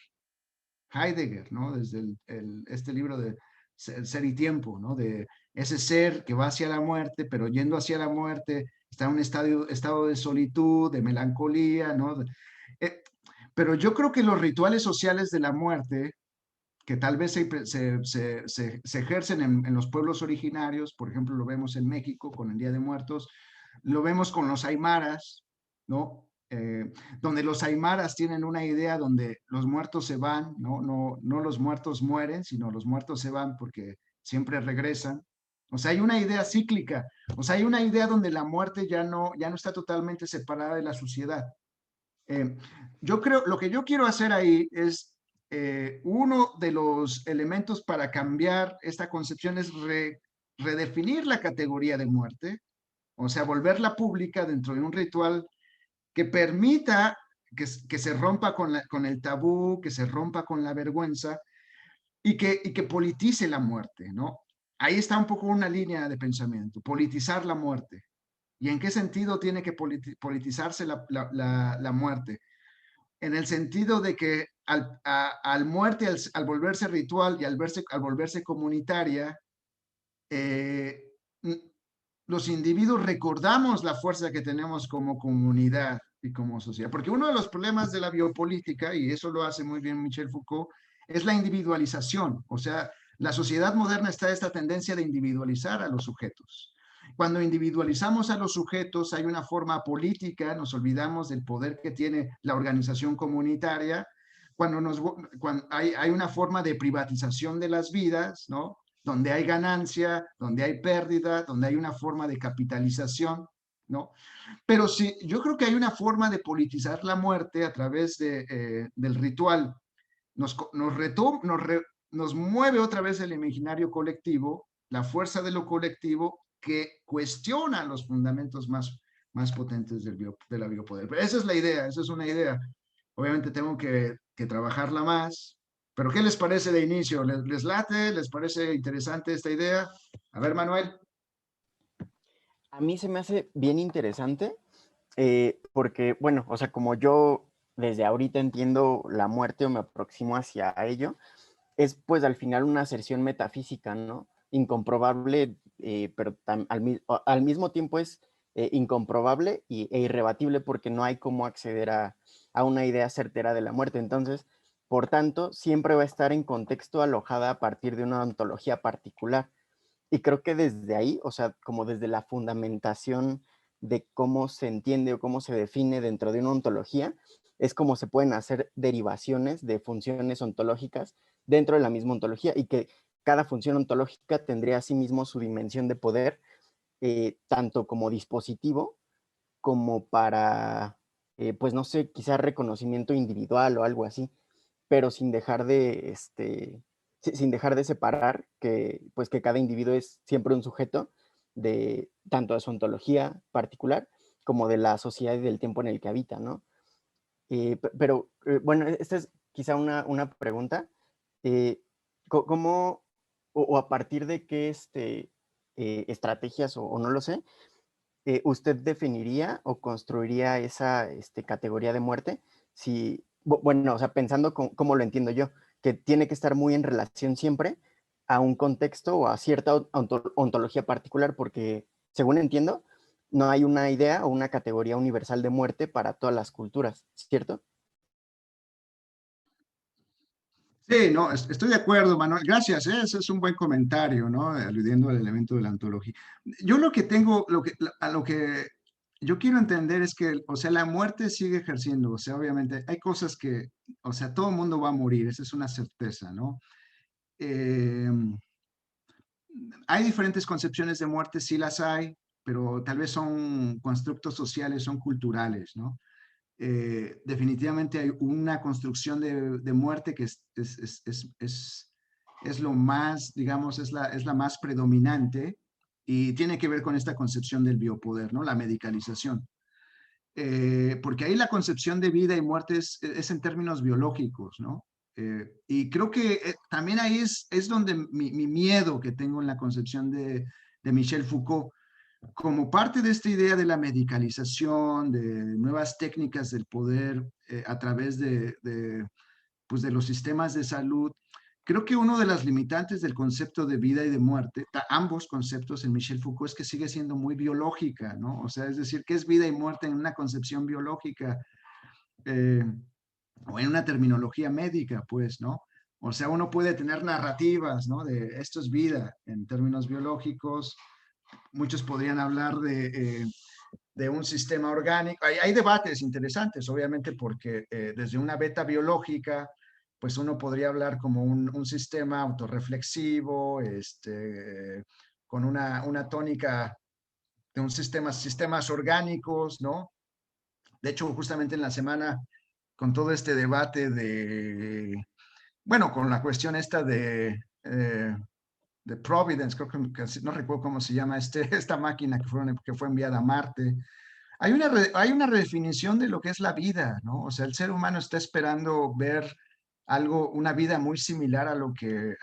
¿no? Desde este libro de Ser y Tiempo, ¿no? De ese ser que va hacia la muerte, pero yendo hacia la muerte está en un estado de solitud, de melancolía, ¿no? Eh, pero yo creo que los rituales sociales de la muerte, que tal vez se ejercen en los pueblos originarios, por ejemplo, lo vemos en México con el Día de Muertos, lo vemos con los aymaras, ¿no? Donde los aymaras tienen una idea donde los muertos se van, ¿no? No los muertos mueren, sino los muertos se van porque siempre regresan. O sea, hay una idea cíclica, o sea, hay una idea donde la muerte ya no está totalmente separada de la sociedad. Eh, yo creo, lo que yo quiero hacer ahí es, uno de los elementos para cambiar esta concepción es redefinir la categoría de muerte, o sea, volverla pública dentro de un ritual que permita que se rompa con el tabú, que se rompa con la vergüenza y que politice la muerte, ¿no? Ahí está un poco una línea de pensamiento, politizar la muerte, ¿Y en qué sentido tiene que politizarse la muerte? En el sentido de que al muerte, al volverse ritual y al volverse comunitaria, eh, los individuos recordamos la fuerza que tenemos como comunidad y como sociedad. Porque uno de los problemas de la biopolítica, y eso lo hace muy bien Michel Foucault, es la individualización. O sea, la sociedad moderna está esta tendencia de individualizar a los sujetos. Cuando individualizamos a los sujetos hay una forma política, nos olvidamos del poder que tiene la organización comunitaria. Cuando hay una forma de privatización de las vidas, ¿no? Donde hay ganancia, donde hay pérdida, donde hay una forma de capitalización, ¿no? Pero sí, yo creo que hay una forma de politizar la muerte a través del ritual. Nos mueve otra vez el imaginario colectivo, la fuerza de lo colectivo que cuestiona los fundamentos más potentes de la biopoder. Pero esa es la idea, esa es una idea. Obviamente tengo que trabajarla más, pero ¿qué les parece de inicio? ¿Les late? ¿Les parece interesante esta idea? A ver, Manuel. A mí se me hace bien interesante porque, bueno, o sea, como yo desde ahorita entiendo la muerte o me aproximo hacia ello, es pues al final una aserción metafísica, ¿no? Incomprobable, pero al mismo tiempo es incomprobable e irrebatible porque no hay cómo acceder a una idea certera de la muerte. Entonces, por tanto, siempre va a estar en contexto alojada a partir de una ontología particular. Y creo que desde ahí, o sea, como desde la fundamentación de cómo se entiende o cómo se define dentro de una ontología, es como se pueden hacer derivaciones de funciones ontológicas dentro de la misma ontología y que cada función ontológica tendría asimismo su dimensión de poder, tanto como dispositivo como para, pues no sé, quizás reconocimiento individual o algo así, pero sin dejar de, sin dejar de separar que, pues que cada individuo es siempre un sujeto de tanto de su ontología particular como de la sociedad y del tiempo en el que habita, ¿no? Pero, bueno, esta es quizá una pregunta. ¿Cómo o a partir de qué estrategias o no lo sé, usted definiría o construiría esa categoría de muerte? Si, bueno, o sea, pensando cómo lo entiendo yo, que tiene que estar muy en relación siempre a un contexto o a cierta ontología particular, porque según entiendo, no hay una idea o una categoría universal de muerte para todas las culturas, ¿cierto? Sí, no, estoy de acuerdo, Manuel. Gracias, ese es un buen comentario, ¿no? Aludiendo al elemento de la antología. Yo lo que tengo, a lo que yo quiero entender es que, o sea, la muerte sigue ejerciendo, o sea, obviamente hay cosas que, o sea, todo el mundo va a morir, esa es una certeza, ¿no? Eh, Hay diferentes concepciones de muerte, sí las hay, pero tal vez son constructos sociales, son culturales, ¿no? Definitivamente hay una construcción de muerte que es lo más, digamos, es la más predominante y tiene que ver con esta concepción del biopoder, ¿no? La medicalización. Porque ahí la concepción de vida y muerte es en términos biológicos, ¿no? Y creo que también ahí es donde mi miedo que tengo en la concepción de Michel Foucault, como parte de esta idea de la medicalización, de nuevas técnicas del poder a través pues de los sistemas de salud, creo que uno de las limitantes del concepto de vida y de muerte, ambos conceptos en Michel Foucault, es que sigue siendo muy biológica, ¿no? O sea, es decir, ¿qué es vida y muerte en una concepción biológica eh, o en una terminología médica, pues, ¿no? O sea, uno puede tener narrativas, ¿no? De esto es vida en términos biológicos. Muchos podrían hablar de un sistema orgánico. Hay debates interesantes, obviamente, porque desde una beta biológica, pues uno podría hablar como un sistema autorreflexivo, con una tónica de sistemas orgánicos, ¿no? De hecho, justamente en la semana, con todo este debate bueno, con la cuestión esta de Providence, creo que no recuerdo cómo se llama esta máquina que fue enviada a Marte. Hay una redefinición de lo que es la vida, ¿no? O sea, el ser humano está esperando ver una vida muy similar a lo que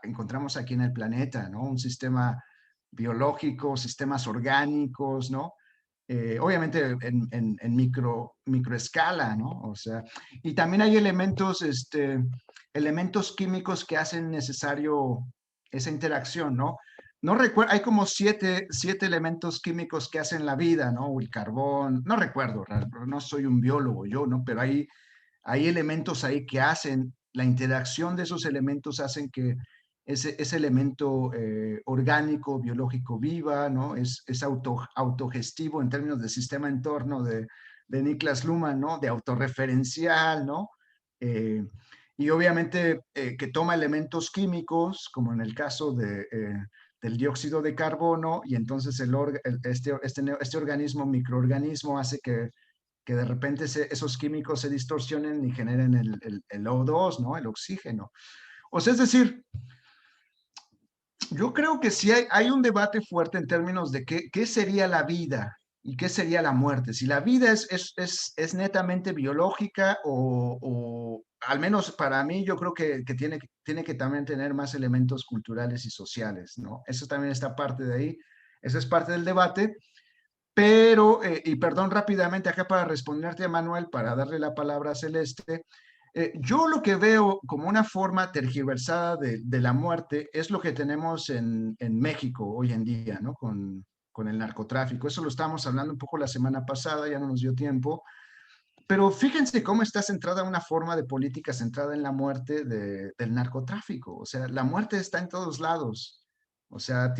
encontramos aquí en el planeta, ¿no? Un sistema biológicos, sistemas orgánicos, ¿no? Obviamente en microescala, ¿no? O sea, y también hay elementos, elementos químicos que hacen necesario esa interacción, ¿no? No recuerdo, hay como siete elementos químicos que hacen la vida, ¿no? O el carbón, no recuerdo, no soy un biólogo yo, ¿no? Pero hay elementos ahí que hacen, la interacción de esos elementos hacen que ese elemento orgánico, biológico viva, ¿no? Es autogestivo en términos de sistema entorno de Niklas Luhmann, ¿no? De autorreferencial, ¿no? Eh, y obviamente que toma elementos químicos, como en el caso del dióxido de carbono, y entonces este organismo, microorganismo, hace que de repente esos químicos se distorsionen y generen el O2, ¿no? El oxígeno. O sea, es decir, yo creo que sí hay un debate fuerte en términos de qué sería la vida y qué sería la muerte. Si la vida es netamente biológica o al menos para mí, yo creo que tiene que también tener más elementos culturales y sociales, ¿no? Eso también está parte de ahí. Eso es parte del debate. Pero, y perdón rápidamente acá para responderte a Manuel, para darle la palabra a Celeste, yo lo que veo como una forma tergiversada de la muerte es lo que tenemos en México hoy en día, ¿no? Con el narcotráfico. Eso lo estábamos hablando un poco la semana pasada, ya no nos dio tiempo. Pero fíjense cómo está centrada una forma de política centrada en la muerte del narcotráfico. O sea, la muerte está en todos lados. O sea,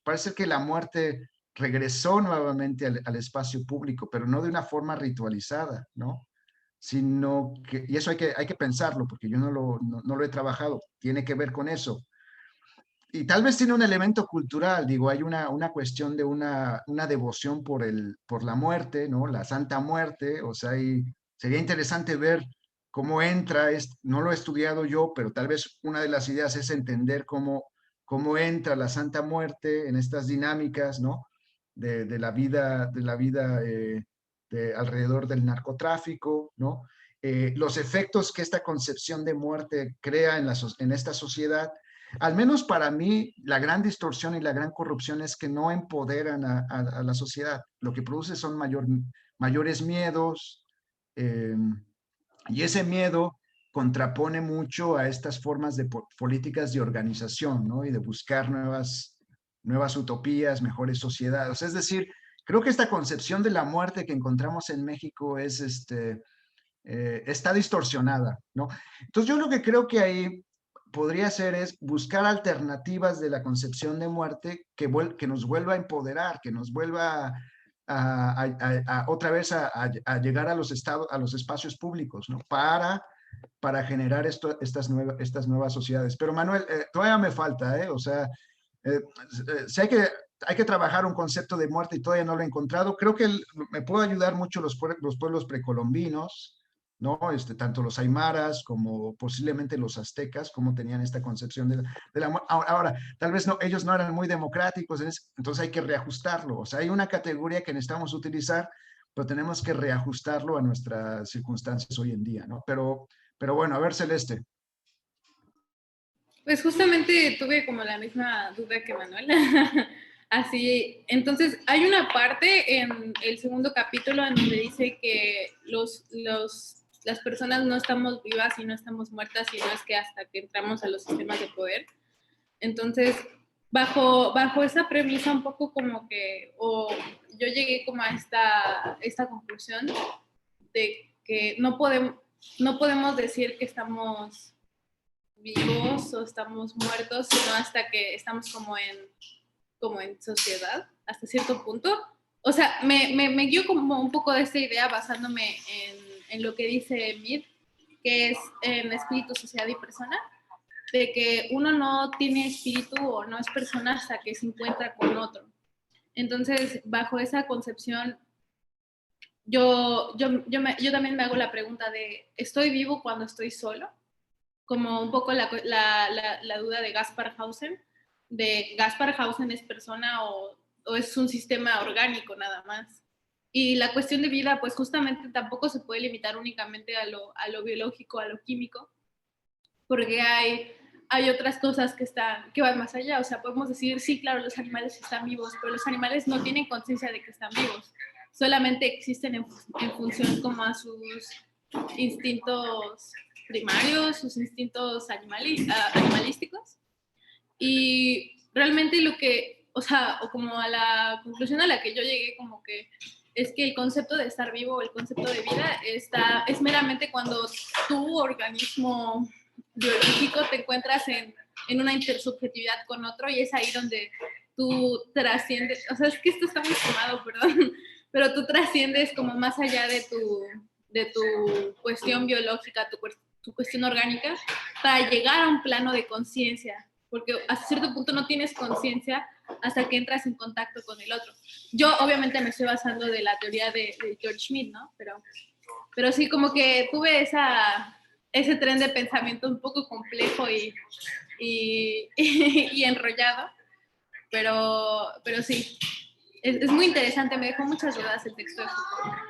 parece que la muerte regresó nuevamente al espacio público, pero no de una forma ritualizada, ¿no? Sino que, y eso hay que pensarlo, porque yo no lo he trabajado, tiene que ver con eso. Y tal vez tiene un elemento cultural, digo, hay una cuestión de una devoción por la muerte, ¿no? La Santa Muerte, o sea, sería interesante ver cómo entra, no lo he estudiado yo, pero tal vez una de las ideas es entender cómo entra la Santa Muerte en estas dinámicas, ¿no? De la vida alrededor del narcotráfico, ¿no? Los efectos que esta concepción de muerte crea en esta sociedad. Al menos para mí, la gran distorsión y la gran corrupción es que no empoderan a la sociedad. Lo que produce son mayores miedos, eh, y ese miedo contrapone mucho a estas formas de políticas de organización, ¿no? Y de buscar nuevas utopías, mejores sociedades. Es decir, creo que esta concepción de la muerte que encontramos en México está distorsionada, ¿no? Entonces yo lo que creo que ahí podría ser es buscar alternativas de la concepción de muerte que nos vuelva a empoderar, que nos vuelva otra vez a llegar a a los espacios públicos, ¿no? Para generar estas nuevas sociedades. Pero Manuel, todavía me falta, ¿eh? O sea, sé que hay que trabajar un concepto de muerte y todavía no lo he encontrado. Creo que me puede ayudar mucho los pueblos precolombinos, ¿no? Tanto los aymaras como posiblemente los aztecas, como tenían esta concepción de la muerte. Ahora, tal vez no, ellos no eran muy democráticos, entonces hay que reajustarlo. O sea, hay una categoría que necesitamos utilizar, pero tenemos que reajustarlo a nuestras circunstancias hoy en día, ¿no? Pero bueno, a ver, Celeste. Pues justamente tuve como la misma duda que Manuel. Así, entonces hay una parte en el segundo capítulo en donde dice que las personas no estamos vivas y no estamos muertas, sino es que hasta que entramos a los sistemas de poder. Entonces, bajo esa premisa un poco como que, yo llegué como a esta conclusión de que no podemos decir que estamos vivos o estamos muertos, sino hasta que estamos como en sociedad, hasta cierto punto. O sea, me guío como un poco de esta idea basándome en lo que dice Mir, que es en espíritu, sociedad y persona, de que uno no tiene espíritu o no es persona hasta que se encuentra con otro. Entonces, bajo esa concepción, yo también me hago la pregunta de, ¿estoy vivo cuando estoy solo? Como un poco la duda de Gaspar Hausen, de Gaspar Hausen es persona o es un sistema orgánico nada más. Y la cuestión de vida, pues justamente tampoco se puede limitar únicamente a lo biológico, a lo químico, porque hay otras cosas que van más allá. O sea, podemos decir, sí, claro, los animales están vivos, pero los animales no tienen conciencia de que están vivos. Solamente existen en función como a sus instintos primarios, sus instintos animalísticos. Y realmente lo que, o sea, o como a la conclusión a la que yo llegué, como que es que el concepto de estar vivo o el concepto de vida es meramente cuando tu organismo biológico te encuentras en una intersubjetividad con otro, y es ahí donde tú trasciendes, o sea, es que esto está muy fumado, perdón, pero tú trasciendes como más allá de tu cuestión biológica, tu cuestión orgánica, para llegar a un plano de conciencia, porque hasta cierto punto no tienes conciencia hasta que entras en contacto con el otro. Yo obviamente me estoy basando de la teoría de George Schmidt, ¿no? Pero sí, como que tuve ese tren de pensamiento un poco complejo y enrollado, pero sí, es muy interesante, me dejó muchas dudas el texto de Foucault.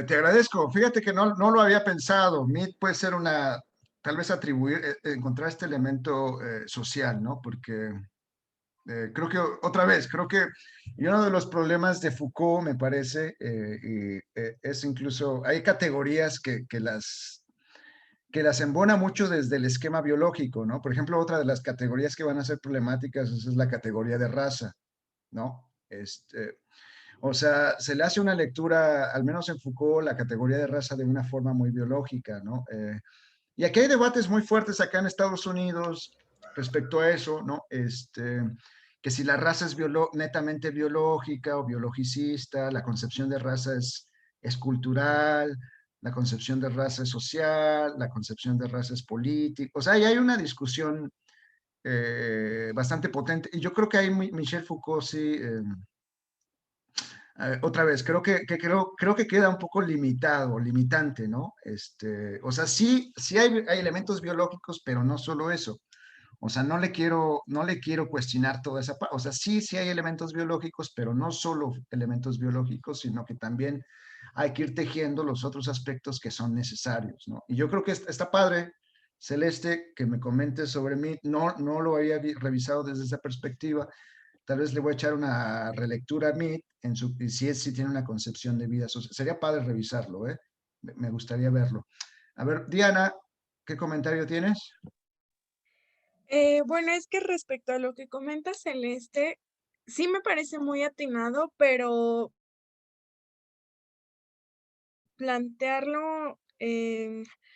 Te agradezco. Fíjate que no lo había pensado. Mead puede ser tal vez encontrar este elemento social, ¿no? Porque creo que, otra vez, creo que uno de los problemas de Foucault, me parece, es incluso, hay categorías que las embona mucho desde el esquema biológico, ¿no? Por ejemplo, otra de las categorías que van a ser problemáticas es la categoría de raza, ¿no? O sea, se le hace una lectura, al menos en Foucault, la categoría de raza de una forma muy biológica, ¿no? Y aquí hay debates muy fuertes acá en Estados Unidos respecto a eso, ¿no? Que si la raza es netamente biológica o biologicista, la concepción de raza es cultural, la concepción de raza es social, la concepción de raza es política. O sea, ahí hay una discusión bastante potente. Y yo creo que ahí Michel Foucault sí... otra vez, creo que queda un poco limitante, ¿no? O sea, sí hay elementos biológicos, pero no solo eso. O sea, no le quiero cuestionar toda esa parte. O sea, sí hay elementos biológicos, pero no solo elementos biológicos, sino que también hay que ir tejiendo los otros aspectos que son necesarios, ¿no? Y yo creo que está padre, Celeste, que me comentes sobre mí. No lo había revisado desde esa perspectiva. Tal vez le voy a echar una relectura a Mead y si tiene una concepción de vida social. Sería padre revisarlo, ¿eh? Me gustaría verlo. A ver, Diana, ¿qué comentario tienes? Bueno, es que respecto a lo que comenta Celeste, sí me parece muy atinado, pero plantearlo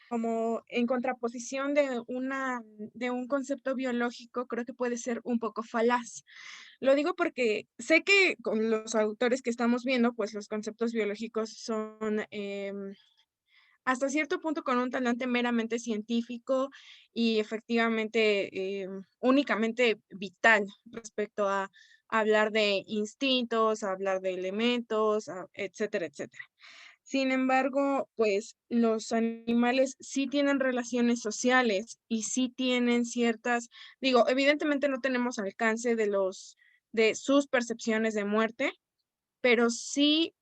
como en contraposición de un concepto biológico, creo que puede ser un poco falaz. Lo digo porque sé que con los autores que estamos viendo, pues los conceptos biológicos son hasta cierto punto con un talante meramente científico y efectivamente únicamente vital respecto a hablar de instintos, a hablar de elementos, etcétera, etcétera. Sin embargo, pues los animales sí tienen relaciones sociales y sí tienen ciertas, digo, evidentemente no tenemos alcance de sus percepciones de muerte, pero sí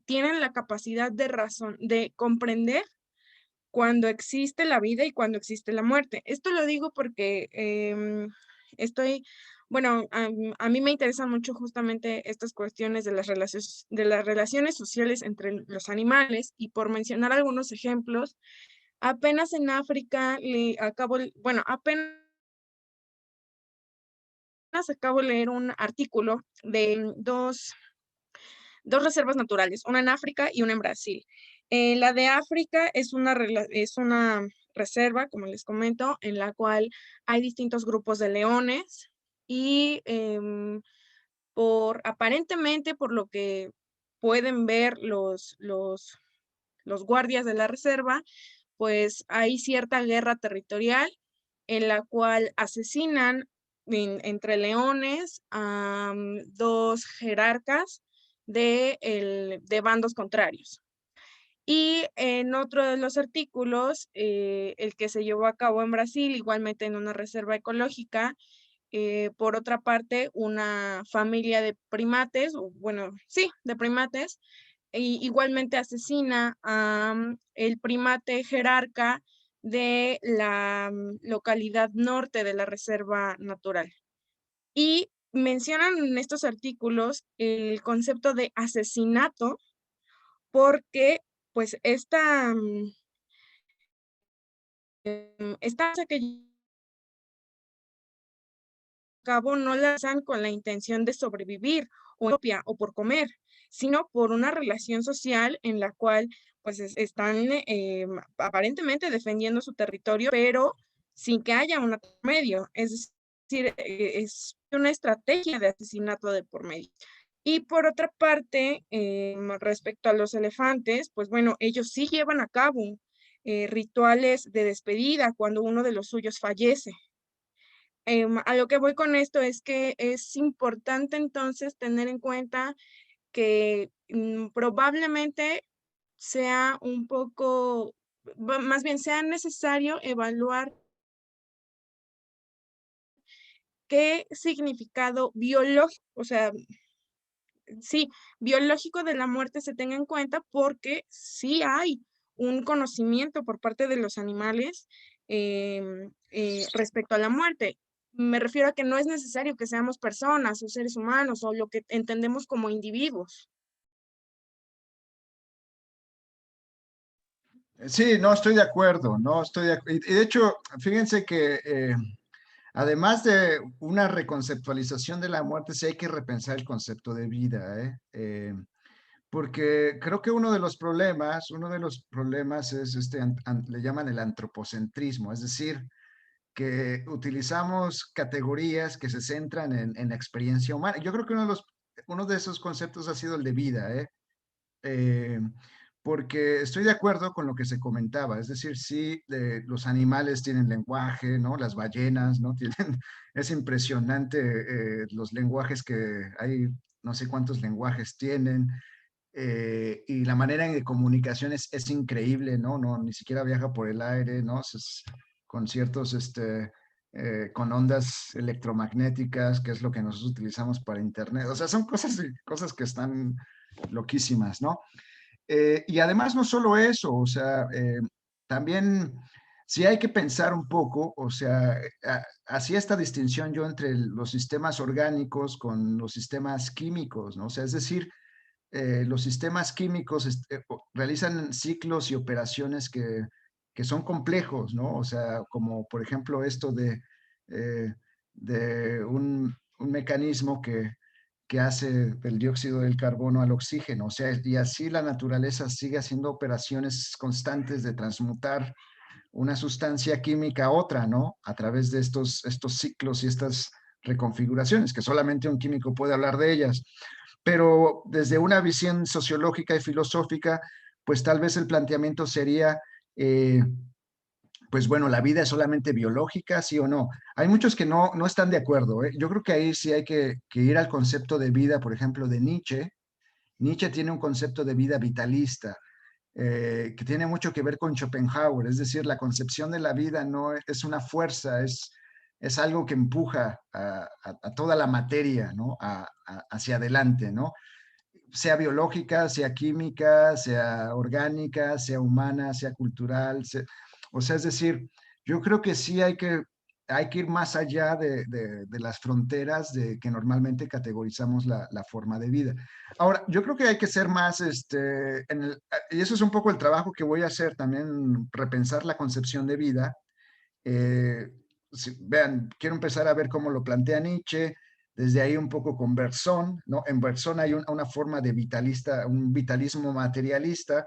tienen la capacidad de razón, de comprender cuando existe la vida y cuando existe la muerte. Esto lo digo porque estoy, bueno, a mí me interesan mucho justamente estas cuestiones de las relaciones sociales entre los animales, y por mencionar algunos ejemplos, apenas en África apenas acabo de leer un artículo de dos reservas naturales, una en África y una en Brasil. La de África es es una reserva, como les comento, en la cual hay distintos grupos de leones y aparentemente, por lo que pueden ver los guardias de la reserva, pues hay cierta guerra territorial en la cual asesinan entre leones a dos jerarcas de bandos contrarios. Y en otro de los artículos, el que se llevó a cabo en Brasil, igualmente en una reserva ecológica, por otra parte, una familia de primates, o bueno, sí, de primates, igualmente asesina a el primate jerarca de la localidad norte de la reserva natural. Y mencionan en estos artículos el concepto de asesinato porque pues esta cosa que cabo no la hacen con la intención de sobrevivir o propia o por comer, sino por una relación social en la cual pues están aparentemente defendiendo su territorio, pero sin que haya un medio. Es decir, es una estrategia de asesinato de por medio. Y por otra parte, respecto a los elefantes, pues bueno, ellos sí llevan a cabo rituales de despedida cuando uno de los suyos fallece. A lo que voy con esto es que es importante entonces tener en cuenta que probablemente sea un poco, más bien sea necesario evaluar qué significado biológico, o sea, sí, biológico de la muerte se tenga en cuenta porque sí hay un conocimiento por parte de los animales respecto a la muerte. Me refiero a que no es necesario que seamos personas o seres humanos o lo que entendemos como individuos. Sí, no estoy de acuerdo, no estoy de acuerdo. Y de hecho, fíjense que además de una reconceptualización de la muerte, sí hay que repensar el concepto de vida, ¿eh? Porque creo que uno de los problemas es le llaman el antropocentrismo, es decir, que utilizamos categorías que se centran en la experiencia humana. Yo creo que uno de esos conceptos ha sido el de vida, ¿eh? Eh, Porque estoy de acuerdo con lo que se comentaba, es decir, sí, los animales tienen lenguaje, ¿no? Las ballenas, ¿no? Tienen, es impresionante los lenguajes que hay, no sé cuántos lenguajes tienen, y la manera de comunicación es increíble, ¿no? No, ni siquiera viaja por el aire, ¿no? Con ciertos, con ondas electromagnéticas, que es lo que nosotros utilizamos para internet. O sea, son cosas que están loquísimas, ¿no? Y además no solo eso, o sea, también sí hay que pensar un poco, o sea, hacía esta distinción yo entre los sistemas orgánicos con los sistemas químicos, ¿no? O sea, es decir, los sistemas químicos realizan ciclos y operaciones que son complejos, ¿no? O sea, como por ejemplo esto eh, de un mecanismo que hace del dióxido del carbono al oxígeno, o sea, y así la naturaleza sigue haciendo operaciones constantes de transmutar una sustancia química a otra, ¿no? A través de estos ciclos y estas reconfiguraciones, que solamente un químico puede hablar de ellas. Pero desde una visión sociológica y filosófica, pues tal vez el planteamiento sería, eh, pues bueno, la vida es solamente biológica, sí o no. Hay muchos que no están de acuerdo, ¿eh? Yo creo que ahí sí hay que ir al concepto de vida, por ejemplo, de Nietzsche. Nietzsche tiene un concepto de vida vitalista, que tiene mucho que ver con Schopenhauer, es decir, la concepción de la vida no es una fuerza, es algo que empuja a toda la materia, ¿no? Hacia adelante, ¿no? Sea biológica, sea química, sea orgánica, sea humana, sea cultural, o sea, es decir, yo creo que sí hay que ir más allá de las fronteras de que normalmente categorizamos la forma de vida. Ahora, yo creo que hay que ser más, y eso es un poco el trabajo que voy a hacer también, repensar la concepción de vida. Vean, quiero empezar a ver cómo lo plantea Nietzsche, desde ahí un poco con Berzón, ¿no? En Berzón hay una forma de vitalista, un vitalismo materialista,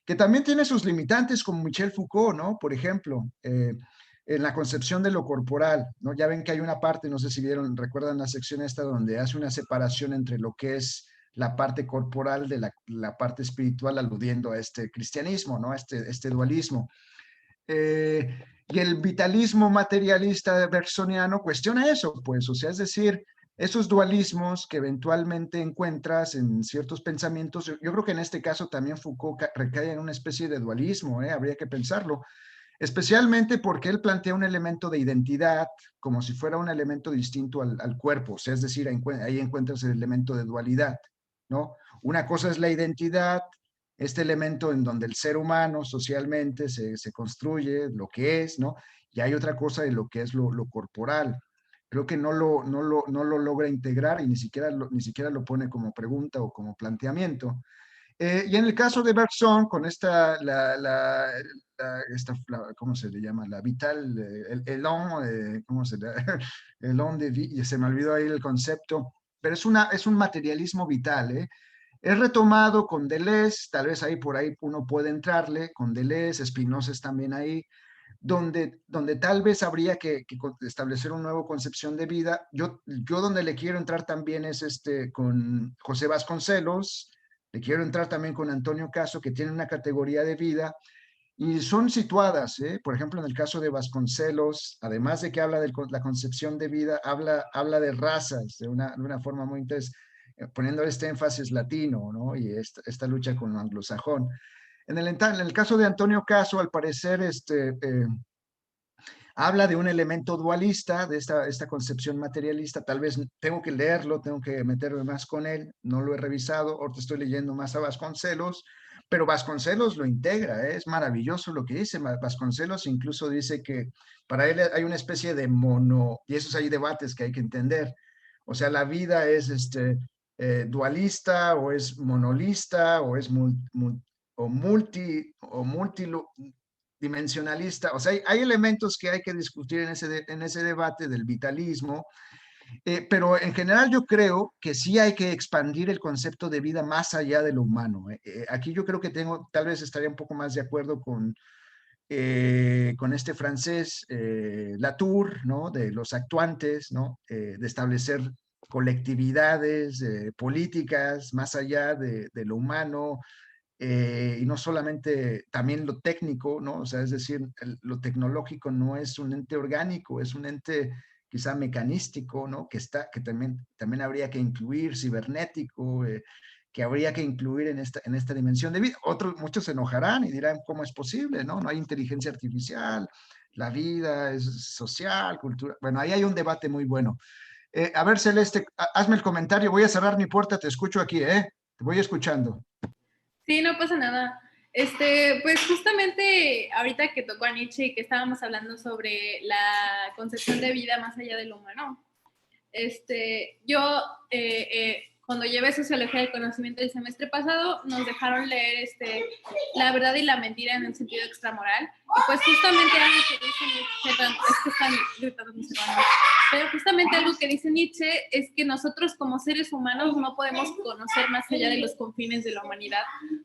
que también tiene sus limitantes, como Michel Foucault, ¿no? Por ejemplo, en la concepción de lo corporal, ¿no? Ya ven que hay una parte, no sé si vieron, recuerdan la sección esta, donde hace una separación entre lo que es la parte corporal de la parte espiritual, aludiendo a este cristianismo, ¿no? Este dualismo. Y el vitalismo materialista bersoniano cuestiona eso, pues, o sea, es decir, esos dualismos que eventualmente encuentras en ciertos pensamientos, yo creo que en este caso también Foucault recae en una especie de dualismo, habría que pensarlo, especialmente porque él plantea un elemento de identidad como si fuera un elemento distinto al cuerpo, o sea, es decir, ahí encuentras el elemento de dualidad, ¿no? Una cosa es la identidad este elemento en donde el ser humano socialmente se construye lo que es, ¿no? Y hay otra cosa de lo que es lo corporal. Creo que no lo logra integrar y ni siquiera lo pone como pregunta o como planteamiento. Y en el caso de Bergson, con esta, ¿cómo se le llama? La vital, el elón, ¿cómo se le elón de vida, se me olvidó ahí el concepto, pero es un materialismo vital, ¿eh? Es retomado con Deleuze, tal vez ahí por ahí uno puede entrarle, con Deleuze, Spinoza es también ahí, donde tal vez habría que establecer una nueva concepción de vida. Yo donde le quiero entrar también es con José Vasconcelos, le quiero entrar también con Antonio Caso, que tiene una categoría de vida y son situadas, por ejemplo, en el caso de Vasconcelos, además de que habla de la concepción de vida, habla de razas de una forma muy interesante, poniendo este énfasis latino, ¿no? Y esta lucha con lo anglosajón. En el caso de Antonio Caso, al parecer, habla de un elemento dualista, de esta concepción materialista. Tal vez tengo que leerlo, tengo que meterme más con él, no lo he revisado, ahorita estoy leyendo más a Vasconcelos, pero Vasconcelos lo integra, ¿eh? Es maravilloso lo que dice. Vasconcelos incluso dice que para él hay una especie de y esos hay debates que hay que entender. O sea, la vida es dualista o es monolista o es multidimensionalista. O sea, hay elementos que hay que discutir en ese debate del vitalismo, pero en general yo creo que sí hay que expandir el concepto de vida más allá de lo humano. Aquí yo creo que tal vez estaría un poco más de acuerdo con este francés, Latour, ¿no? De los actuantes, ¿no? De establecer colectividades políticas más allá de lo humano, y no solamente también lo técnico, ¿no? O sea, es decir, lo tecnológico no es un ente orgánico, es un ente quizá mecanístico, ¿no? Que también habría que incluir, cibernético, que habría que incluir en esta dimensión de vida. Muchos se enojarán y dirán, ¿cómo es posible, no? No hay inteligencia artificial, la vida es social, cultura. Bueno, ahí hay un debate muy bueno. A ver, Celeste, hazme el comentario, voy a cerrar mi puerta, te escucho aquí, ¿eh? Te voy escuchando. Sí, no pasa nada. Pues justamente ahorita que tocó a Nietzsche y que estábamos hablando sobre la concepción de vida más allá de lo humano, yo cuando llevé Sociología del Conocimiento el semestre pasado, nos dejaron leer La verdad y la mentira en el sentido extramoral. Y pues justamente algo que dice Nietzsche, es que están gritando mis hermanos, pero justamente algo que dice Nietzsche es que nosotros como seres humanos no podemos conocer más allá de los confines de la humanidad,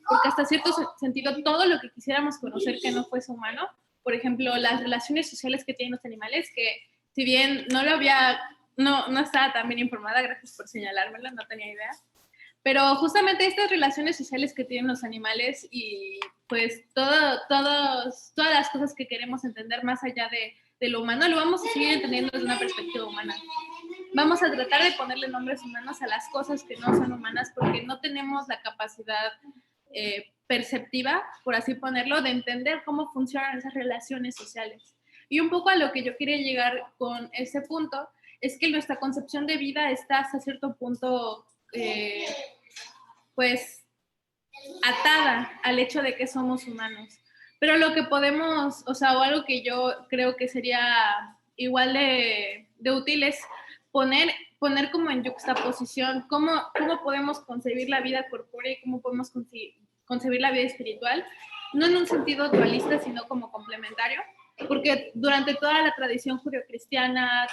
porque hasta cierto sentido todo lo que quisiéramos conocer que no fuese humano, por ejemplo, las relaciones sociales que tienen los animales, que si bien no estaba tan bien informada, gracias por señalármelo, no tenía idea. Pero justamente estas relaciones sociales que tienen los animales y pues todas las cosas que queremos entender más allá de lo humano, lo vamos a seguir entendiendo desde una perspectiva humana. Vamos a tratar de ponerle nombres humanos a las cosas que no son humanas porque no tenemos la capacidad perceptiva, por así ponerlo, de entender cómo funcionan esas relaciones sociales. Y un poco a lo que yo quería llegar con ese punto es que nuestra concepción de vida está hasta cierto punto, pues, atada al hecho de que somos humanos. Pero lo que podemos, o algo que yo creo que sería igual de útil es poner como en yuxtaposición cómo podemos concebir la vida corpórea y cómo podemos concebir la vida espiritual, no en un sentido dualista, sino como complementario. Porque durante toda la tradición judeocristiana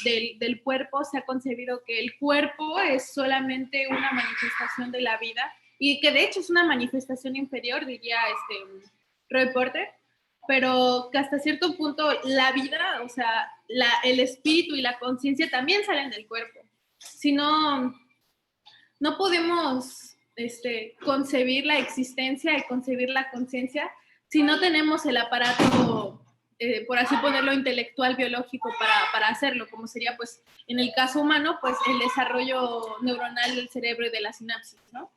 del cuerpo se ha concebido que el cuerpo es solamente una manifestación de la vida y que de hecho es una manifestación inferior, diría Roy Porter, pero que hasta cierto punto la vida, o sea, el espíritu y la conciencia también salen del cuerpo. Si no podemos concebir la existencia y concebir la conciencia si no tenemos el aparato, por así ponerlo, intelectual, biológico para hacerlo, como sería, pues, en el caso humano, pues, el desarrollo neuronal del cerebro y de la sinapsis, ¿no?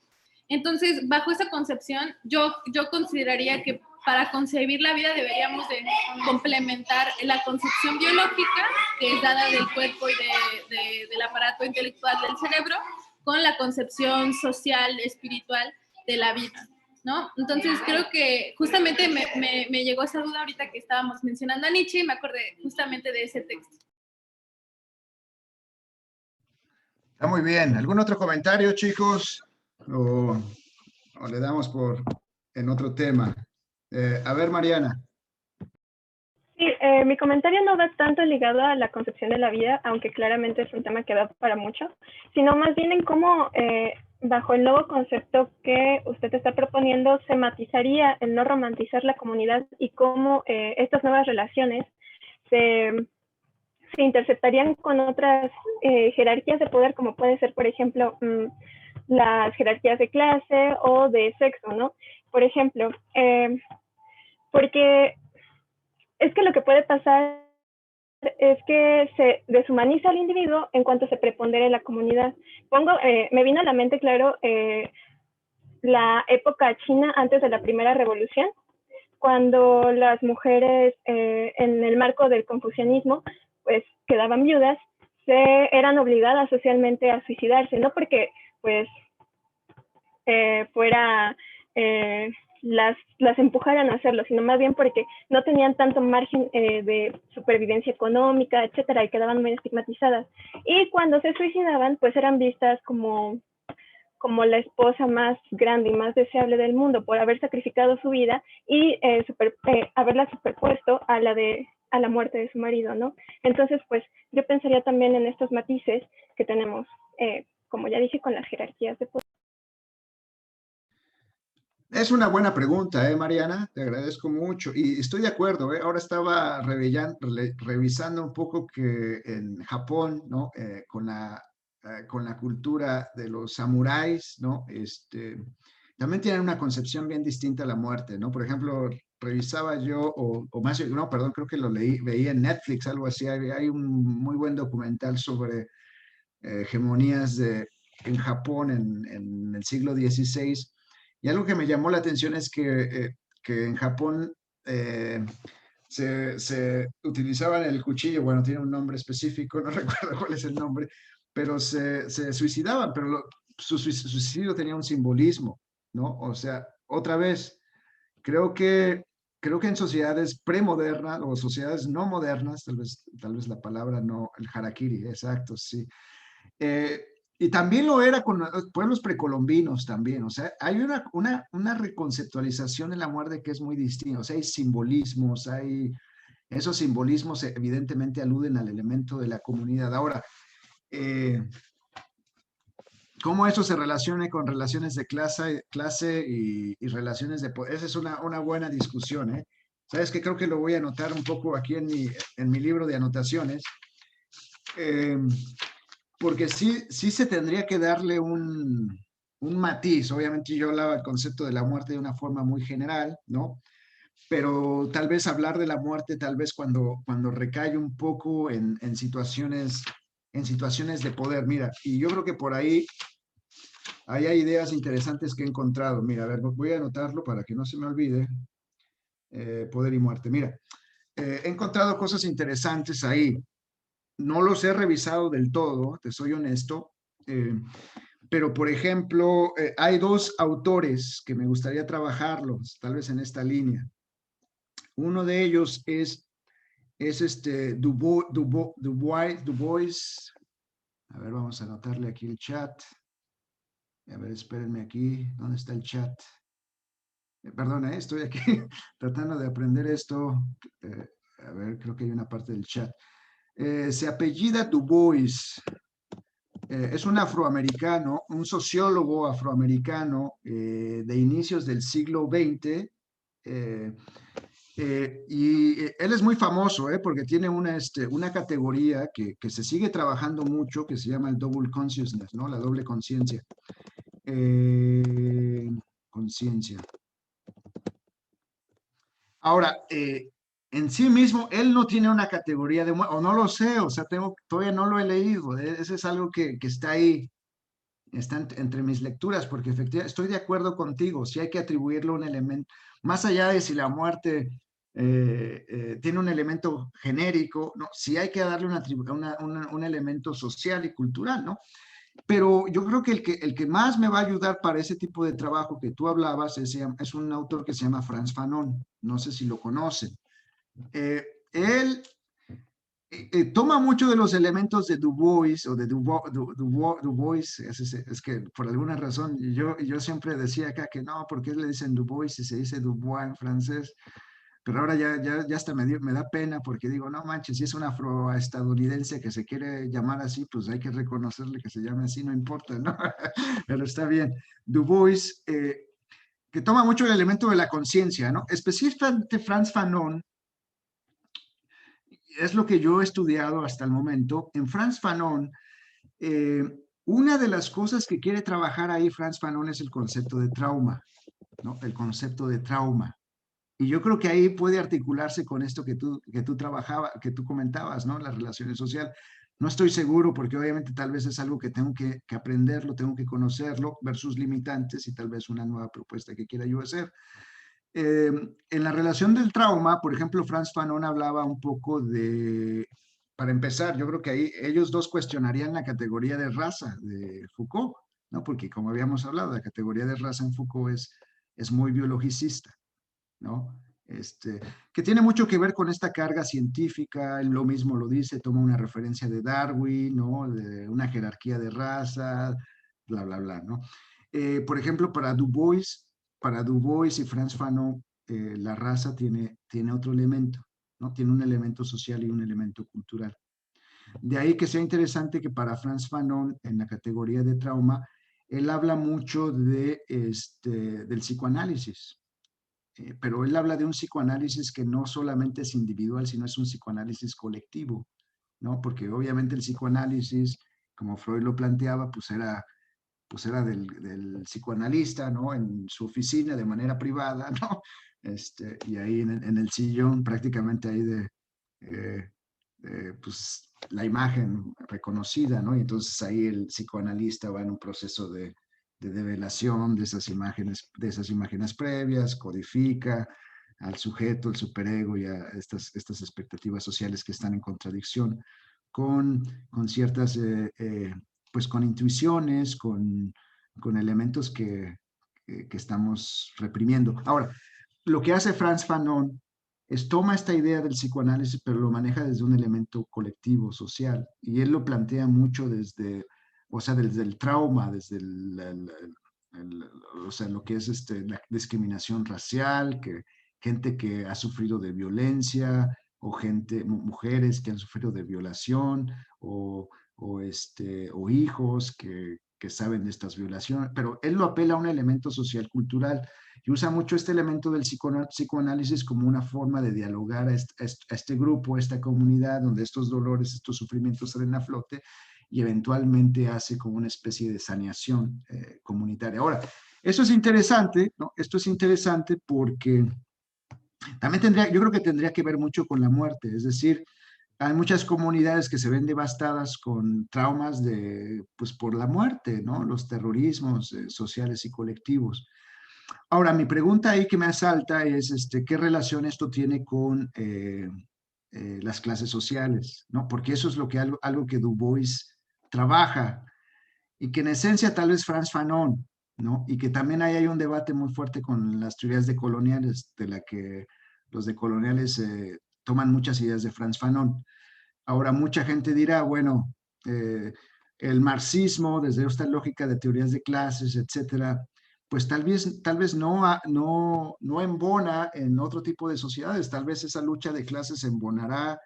Entonces, bajo esa concepción, yo consideraría que para concebir la vida deberíamos de complementar la concepción biológica, que es dada del cuerpo y del aparato intelectual del cerebro, con la concepción social, espiritual de la vida. ¿no? Entonces creo que justamente me llegó esa duda ahorita que estábamos mencionando a Nietzsche y me acordé justamente de ese texto. Está muy bien. ¿Algún otro comentario, chicos? O le damos en otro tema. A ver, Mariana. Sí, mi comentario no va tanto ligado a la concepción de la vida, aunque claramente es un tema que da para mucho, sino más bien en cómo, bajo el nuevo concepto que usted está proponiendo, se matizaría el no romantizar la comunidad y cómo estas nuevas relaciones se interceptarían con otras jerarquías de poder, como puede ser, por ejemplo, las jerarquías de clase o de sexo, ¿no? Por ejemplo, porque es que lo que puede pasar es que se deshumaniza al individuo en cuanto se prepondera en la comunidad. Me vino a la mente, claro, la época china antes de la primera revolución, cuando las mujeres en el marco del confucianismo pues quedaban viudas, eran obligadas socialmente a suicidarse, no porque pues fuera las empujaran a hacerlo, sino más bien porque no tenían tanto margen de supervivencia económica, etcétera, y quedaban muy estigmatizadas. Y cuando se suicidaban, pues eran vistas como la esposa más grande y más deseable del mundo por haber sacrificado su vida y haberla superpuesto a la muerte de su marido, ¿no? Entonces, pues yo pensaría también en estos matices que tenemos, como ya dije, con las jerarquías de poder. Es una buena pregunta, Mariana, te agradezco mucho y estoy de acuerdo, Ahora estaba revisando un poco que en Japón, ¿no? Con la cultura de los samuráis, ¿no? También tienen una concepción bien distinta a la muerte, ¿no? Por ejemplo, revisaba yo, o más, no, perdón, creo que veía en Netflix, algo así, hay un muy buen documental sobre hegemonías en Japón en el siglo XVI. Y algo que me llamó la atención es que en Japón se utilizaban el cuchillo, bueno, tiene un nombre específico, no recuerdo cuál es el nombre, pero se suicidaban, pero su suicidio tenía un simbolismo, ¿no? O sea, otra vez, creo que, creo que en sociedades premodernas o sociedades no modernas, tal vez la palabra no, el harakiri, exacto, sí, eh, y también lo era con los pueblos precolombinos también, o sea, hay una reconceptualización de la muerte que es muy distinta, o sea, hay simbolismos, esos simbolismos evidentemente aluden al elemento de la comunidad. Ahora, eh, ¿cómo eso se relaciona con relaciones de clase y relaciones de poder? Esa es una buena discusión, ¿eh? Sabes que creo que lo voy a anotar un poco aquí en mi libro de anotaciones. Eh, Porque sí se tendría que darle un matiz. Obviamente yo hablaba del concepto de la muerte de una forma muy general, ¿no? Pero tal vez hablar de la muerte, tal vez cuando recae un poco en situaciones de poder. Mira, y yo creo que por ahí hay ideas interesantes que he encontrado. Mira, a ver, voy a anotarlo para que no se me olvide. Poder y muerte. Mira, he encontrado cosas interesantes ahí. No los he revisado del todo, te soy honesto, pero por ejemplo, hay dos autores que me gustaría trabajarlos, tal vez en esta línea. Uno de ellos es Du Bois. A ver, vamos a anotarle aquí el chat. A ver, espérenme aquí, ¿dónde está el chat? Perdona, estoy aquí tratando de aprender esto. A ver, creo que hay una parte del chat. Se apellida Du Bois. Es un afroamericano, un sociólogo afroamericano de inicios del siglo XX. Y él es muy famoso, porque tiene una categoría que se sigue trabajando mucho, que se llama el double consciousness, ¿no? La doble conciencia. Conciencia. Ahora, en sí mismo, él no tiene una categoría de muerte, o no lo sé, o sea, todavía no lo he leído. Ese es algo que está ahí, está entre mis lecturas, porque efectivamente estoy de acuerdo contigo, si hay que atribuirle un elemento, más allá de si la muerte tiene un elemento genérico, ¿no? Si hay que darle un elemento social y cultural, ¿no? Pero yo creo que el que más me va a ayudar para ese tipo de trabajo que tú hablabas es un autor que se llama Frantz Fanon. No sé si lo conocen. Él toma mucho de los elementos de Du Bois o de Du Bois. Es que por alguna razón yo siempre decía acá que no, porque le dicen Du Bois y se dice Dubois en francés. Pero ahora ya hasta me da pena porque digo, no manches, si es un afroestadounidense que se quiere llamar así, pues hay que reconocerle que se llame así, no importa, ¿no? Pero está bien. Du Bois, que toma mucho el elemento de la conciencia, ¿no? Específicamente Frantz Fanon, es lo que yo he estudiado hasta el momento. En Frantz Fanon, eh, una de las cosas que quiere trabajar ahí Frantz Fanon es el concepto de trauma, ¿no? El concepto de trauma. Y yo creo que ahí puede articularse con esto que tú comentabas, ¿no? Las relaciones sociales. No estoy seguro porque obviamente tal vez es algo que tengo que aprenderlo, tengo que conocerlo, ver sus limitantes y tal vez una nueva propuesta que quiera yo hacer. En la relación del trauma, por ejemplo, Frantz Fanon hablaba un poco de, para empezar, yo creo que ahí ellos dos cuestionarían la categoría de raza de Foucault, ¿no? Porque como habíamos hablado, la categoría de raza en Foucault es muy biologicista, ¿no? Que tiene mucho que ver con esta carga científica, él lo mismo lo dice, toma una referencia de Darwin, ¿no? De una jerarquía de raza, bla, bla, bla, ¿no? Por ejemplo, para Du Bois y Frantz Fanon, la raza tiene otro elemento, ¿no? Tiene un elemento social y un elemento cultural. De ahí que sea interesante que para Frantz Fanon, en la categoría de trauma, él habla mucho del psicoanálisis, pero él habla de un psicoanálisis que no solamente es individual, sino es un psicoanálisis colectivo, ¿no? Porque obviamente el psicoanálisis, como Freud lo planteaba, pues era del psicoanalista, ¿no? En su oficina de manera privada, ¿no? Y ahí en el sillón, prácticamente ahí pues la imagen reconocida, ¿no? Y entonces ahí el psicoanalista va en un proceso de develación de esas imágenes previas, codifica al sujeto, el superego y a estas expectativas sociales que están en contradicción con, con ciertas, pues con intuiciones, con elementos que estamos reprimiendo. Ahora, lo que hace Frantz Fanon es toma esta idea del psicoanálisis, pero lo maneja desde un elemento colectivo, social, y él lo plantea mucho o sea, desde el trauma, desde o sea, lo que es la discriminación racial, que gente que ha sufrido de violencia, o mujeres que han sufrido de violación, o hijos que saben de estas violaciones, pero él lo apela a un elemento social cultural y usa mucho este elemento del psicoanálisis como una forma de dialogar a este grupo, a esta comunidad, donde estos dolores, estos sufrimientos salen a flote y eventualmente hace como una especie de saneación comunitaria. Ahora, eso es interesante, ¿no? Esto es interesante porque también yo creo que tendría que ver mucho con la muerte, es decir, hay muchas comunidades que se ven devastadas con traumas pues por la muerte, ¿no? Los terrorismos sociales y colectivos. Ahora, mi pregunta ahí que me asalta es, ¿qué relación esto tiene con las clases sociales? ¿No? Porque eso es algo que Du Bois trabaja y que en esencia tal vez Frantz Fanon, ¿no? Y que también ahí hay un debate muy fuerte con las teorías decoloniales, de la que los decoloniales toman muchas ideas de Frantz Fanon. Ahora, mucha gente dirá, bueno, el marxismo, desde esta lógica de teorías de clases, etcétera, pues tal vez no embona en otro tipo de sociedades. Tal vez esa lucha de clases embonará,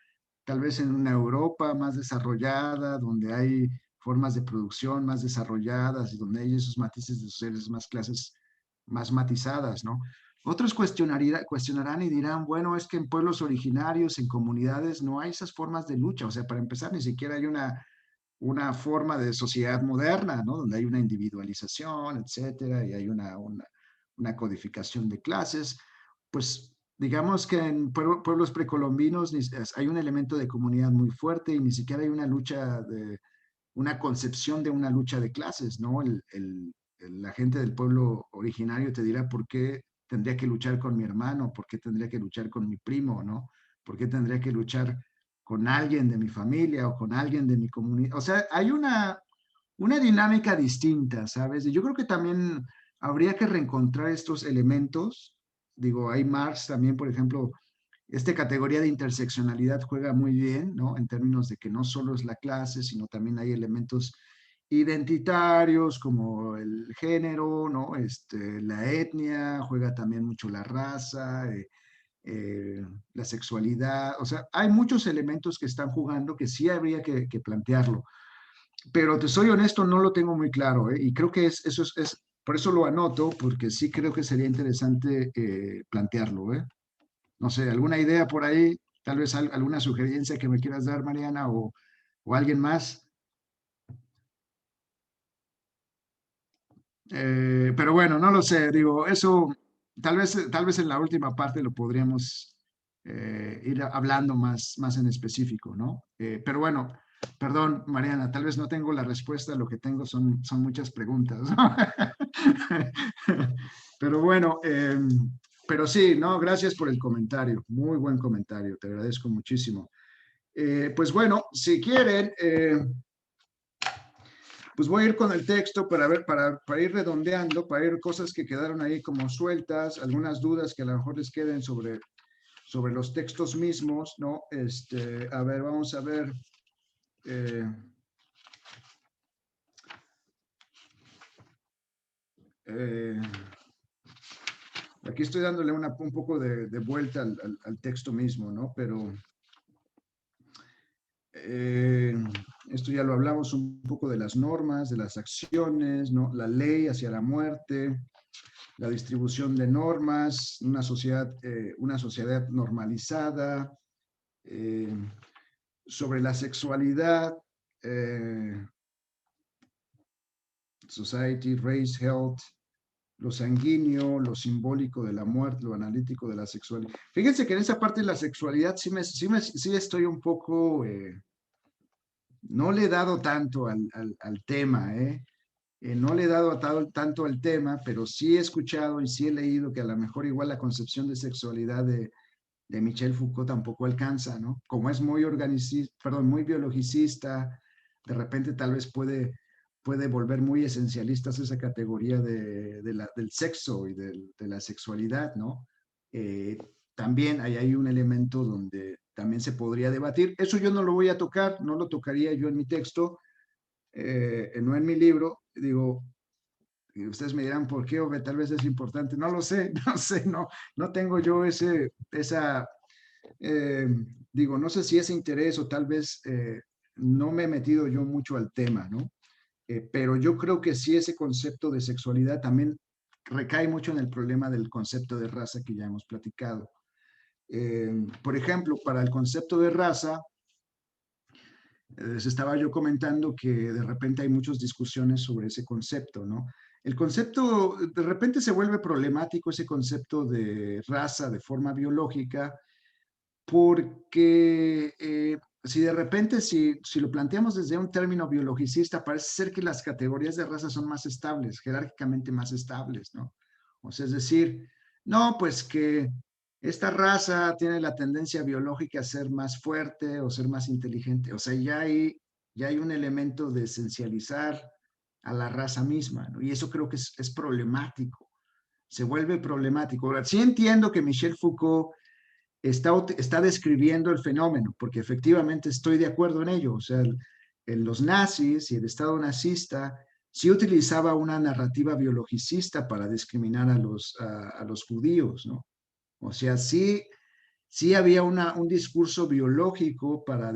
tal vez en una Europa más desarrollada, donde hay formas de producción más desarrolladas y donde hay esos matices de sociedades más clases más matizadas, ¿no? Otros cuestionarán y dirán, bueno, es que en pueblos originarios, en comunidades, no hay esas formas de lucha. O sea, para empezar, ni siquiera hay una forma de sociedad moderna, ¿no? Donde hay una individualización, etcétera, y hay una codificación de clases. Pues digamos que en pueblos precolombinos hay un elemento de comunidad muy fuerte y ni siquiera hay una concepción de una lucha de clases, ¿no? La gente del pueblo originario te dirá por qué tendría que luchar con mi hermano, por qué tendría que luchar con mi primo, ¿no? ¿Por qué tendría que luchar con alguien de mi familia o con alguien de mi comunidad? O sea, hay una dinámica distinta, ¿sabes? Y yo creo que también habría que reencontrar estos elementos. Digo, hay Marx también, por ejemplo, esta categoría de interseccionalidad juega muy bien, ¿no? En términos de que no solo es la clase, sino también hay elementos identitarios como el género, ¿no? La etnia, juega también mucho la raza, la sexualidad, o sea, hay muchos elementos que están jugando que sí habría que plantearlo, pero te soy honesto, no lo tengo muy claro, ¿eh? Y creo que por eso lo anoto, porque sí creo que sería interesante plantearlo, ¿eh? No sé, alguna idea por ahí, tal vez alguna sugerencia que me quieras dar, Mariana, o alguien más. Pero bueno, no lo sé, digo, eso tal vez en la última parte lo podríamos ir hablando más en específico, ¿no? Pero bueno, perdón, Mariana, tal vez no tengo la respuesta, lo que tengo son muchas preguntas, ¿no? Pero bueno, pero sí, no, gracias por el comentario, muy buen comentario, te agradezco muchísimo. Pues bueno, si quieren, pues voy a ir con el texto para ver, para ir redondeando, para ir cosas que quedaron ahí como sueltas, algunas dudas que a lo mejor les queden sobre los textos mismos, ¿no? A ver, vamos a ver. eh, eh, Aquí estoy dándole un poco de vuelta al texto mismo, ¿no? Pero eh, esto ya lo hablamos un poco de las normas, de las acciones, ¿no? La ley hacia la muerte, la distribución de normas, una sociedad normalizada, eh, sobre la sexualidad, eh, society, race, health, lo sanguíneo, lo simbólico de la muerte, lo analítico de la sexualidad. Fíjense que en esa parte de la sexualidad sí estoy un poco, no le he dado tanto al tema, ¿eh? No le he dado tanto al tema, pero sí he escuchado y sí he leído que a lo mejor igual la concepción de sexualidad de Michel Foucault tampoco alcanza, ¿no? Como es muy biologicista, de repente tal vez puede volver muy esencialistas esa categoría del sexo y de la sexualidad, ¿no? Eh, También hay un elemento donde también se podría debatir. Eso yo no lo voy a tocar, no lo tocaría yo en mi texto, no en mi libro. Digo, y ustedes me dirán por qué, o que tal vez es importante. No lo sé, no sé, no tengo yo eh, digo, no sé si ese interés o tal vez no me he metido yo mucho al tema, ¿no? Pero yo creo que sí ese concepto de sexualidad también recae mucho en el problema del concepto de raza que ya hemos platicado. Por ejemplo, para el concepto de raza, les estaba yo comentando que de repente hay muchas discusiones sobre ese concepto, ¿no? El concepto, de repente se vuelve problemático ese concepto de raza de forma biológica, porque si de repente, si lo planteamos desde un término biologicista, parece ser que las categorías de raza son más estables, jerárquicamente más estables, ¿no? O sea, es decir, no, pues que esta raza tiene la tendencia biológica a ser más fuerte o ser más inteligente. O sea, ya hay un elemento de esencializar a la raza misma, ¿no? Y eso creo que es problemático, se vuelve problemático. Ahora, sí entiendo que Michel Foucault está describiendo el fenómeno, porque efectivamente estoy de acuerdo en ello. O sea, los nazis y el Estado nazista sí utilizaba una narrativa biologicista para discriminar a los judíos, ¿no? O sea, sí había un discurso biológico para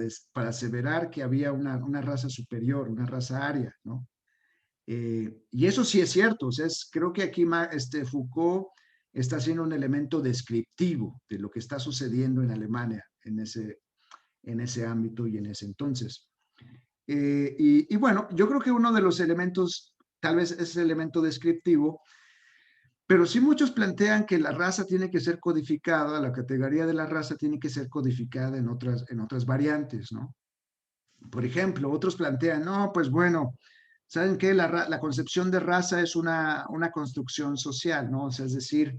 aseverar que había una raza superior, una raza aria, ¿no? Y eso sí es cierto, o sea, creo que aquí Foucault está siendo un elemento descriptivo de lo que está sucediendo en Alemania en ese ámbito y en ese entonces. Y bueno, yo creo que uno de los elementos, tal vez es el elemento descriptivo, pero sí muchos plantean que la raza tiene que ser codificada, la categoría de la raza tiene que ser codificada en otras variantes, ¿no? Por ejemplo, otros plantean, no, pues bueno, ¿saben qué? La concepción de raza es una construcción social, ¿no? O sea, es decir,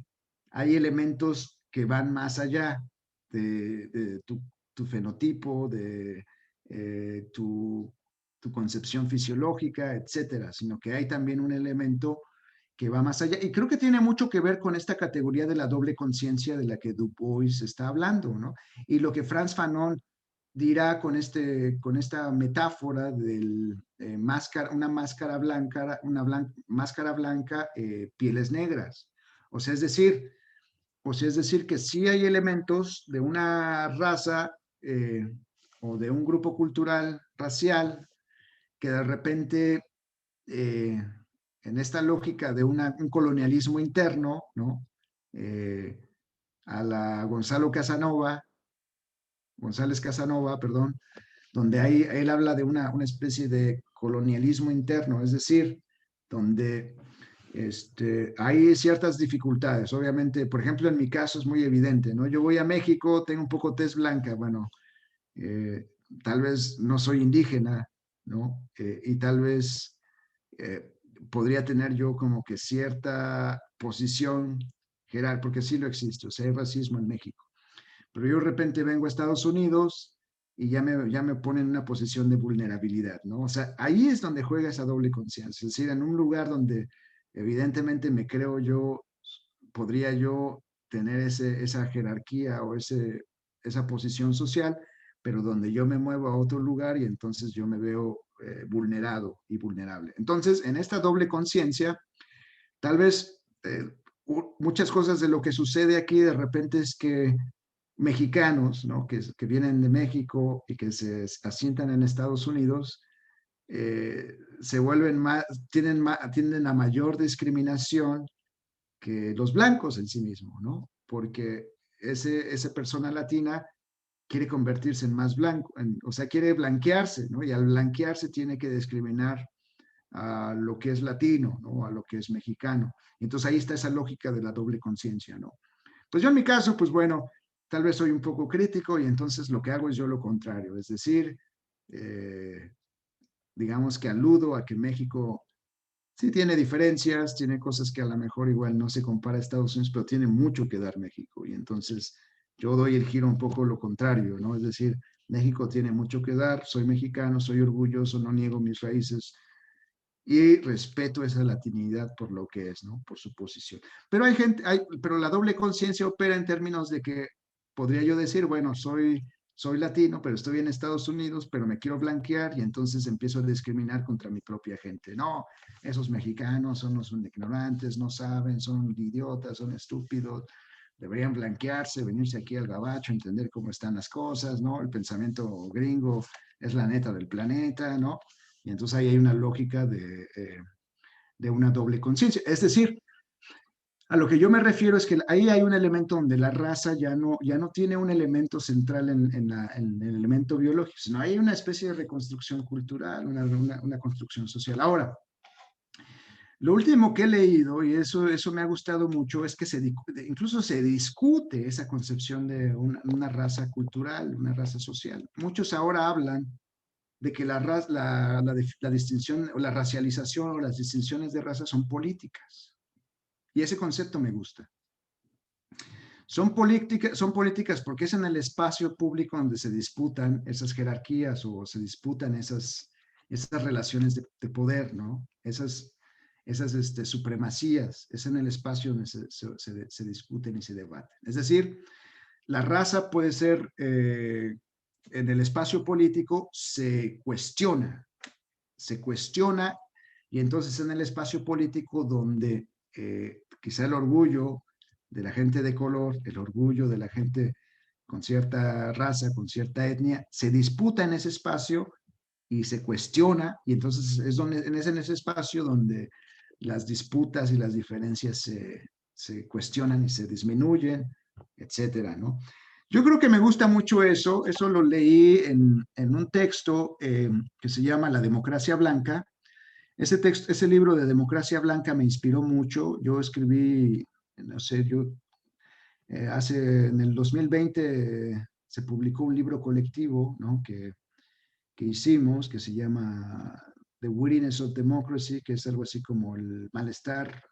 hay elementos que van más allá de tu fenotipo, de tu tu concepción fisiológica, etcétera, sino que hay también un elemento que va más allá. Y creo que tiene mucho que ver con esta categoría de la doble conciencia de la que Du Bois está hablando, ¿no? Y lo que Frantz Fanon dirá con esta metáfora del una máscara blanca, máscara blanca, pieles negras. O sea, es decir que sí hay elementos de una raza o de un grupo cultural racial que de repente, en esta lógica de un colonialismo interno, ¿no? A la González Casanova, perdón, donde ahí él habla de una especie de colonialismo interno, es decir, donde hay ciertas dificultades. Obviamente, por ejemplo, en mi caso es muy evidente, ¿no? Yo voy a México, tengo un poco tez blanca, bueno, eh, tal vez no soy indígena, ¿no? Y tal vez eh, podría tener yo como que cierta posición jerárquica, porque sí lo existe, o sea, hay racismo en México. Pero yo de repente vengo a Estados Unidos y ya me ponen en una posición de vulnerabilidad, ¿no? O sea, ahí es donde juega esa doble conciencia, es decir, en un lugar donde evidentemente me creo yo, podría yo tener esa jerarquía o esa posición social, pero donde yo me muevo a otro lugar y entonces yo me veo vulnerado y vulnerable. Entonces, en esta doble conciencia, tal vez muchas cosas de lo que sucede aquí de repente es que mexicanos, ¿no? Que vienen de México y que se asientan en Estados Unidos, se vuelven más, tienden a mayor discriminación que los blancos en sí mismos, ¿no? Porque esa persona latina quiere convertirse en más blanco, o sea, quiere blanquearse, ¿no? Y al blanquearse tiene que discriminar a lo que es latino, ¿no? A lo que es mexicano. Entonces ahí está esa lógica de la doble conciencia, ¿no? Pues yo en mi caso, pues bueno, tal vez soy un poco crítico y entonces lo que hago es yo lo contrario, es decir, eh, digamos que aludo a que México sí tiene diferencias, tiene cosas que a lo mejor igual no se compara a Estados Unidos, pero tiene mucho que dar México. Y entonces yo doy el giro un poco lo contrario, ¿no? Es decir, México tiene mucho que dar, soy mexicano, soy orgulloso, no niego mis raíces y respeto esa latinidad por lo que es, ¿no? Por su posición. Pero pero la doble conciencia opera en términos de que podría yo decir, bueno, soy latino, pero estoy en Estados Unidos, pero me quiero blanquear y entonces empiezo a discriminar contra mi propia gente. No, esos mexicanos son ignorantes, no saben, son idiotas, son estúpidos, deberían blanquearse, venirse aquí al gabacho, entender cómo están las cosas, ¿no? El pensamiento gringo es la neta del planeta, ¿no? Y entonces ahí hay una lógica de una doble conciencia. Es decir, a lo que yo me refiero es que ahí hay un elemento donde la raza ya no tiene un elemento central en el elemento biológico, sino hay una especie de reconstrucción cultural, una construcción social. Ahora, lo último que he leído, y eso me ha gustado mucho, es que incluso se discute esa concepción de una raza cultural, una raza social. Muchos ahora hablan de que la distinción o la racialización o las distinciones de raza son políticas. Y ese concepto me gusta. Son políticas porque es en el espacio público donde se disputan esas jerarquías o se disputan esas relaciones de poder, ¿no? Esas supremacías. Es en el espacio donde se discuten y se debaten. Es decir, la raza puede ser, en el espacio político se cuestiona y entonces en el espacio político donde quizá el orgullo de la gente de color, el orgullo de la gente con cierta raza, con cierta etnia, se disputa en ese espacio y se cuestiona, y entonces es en ese espacio donde las disputas y las diferencias se cuestionan y se disminuyen, etcétera, ¿no? Yo creo que me gusta mucho eso lo leí en un texto que se llama La democracia blanca. Ese libro de Democracia Blanca me inspiró mucho. Yo escribí, no sé, en el 2020 se publicó un libro colectivo, ¿no? que hicimos, que se llama The Weariness of Democracy, que es algo así como el malestar,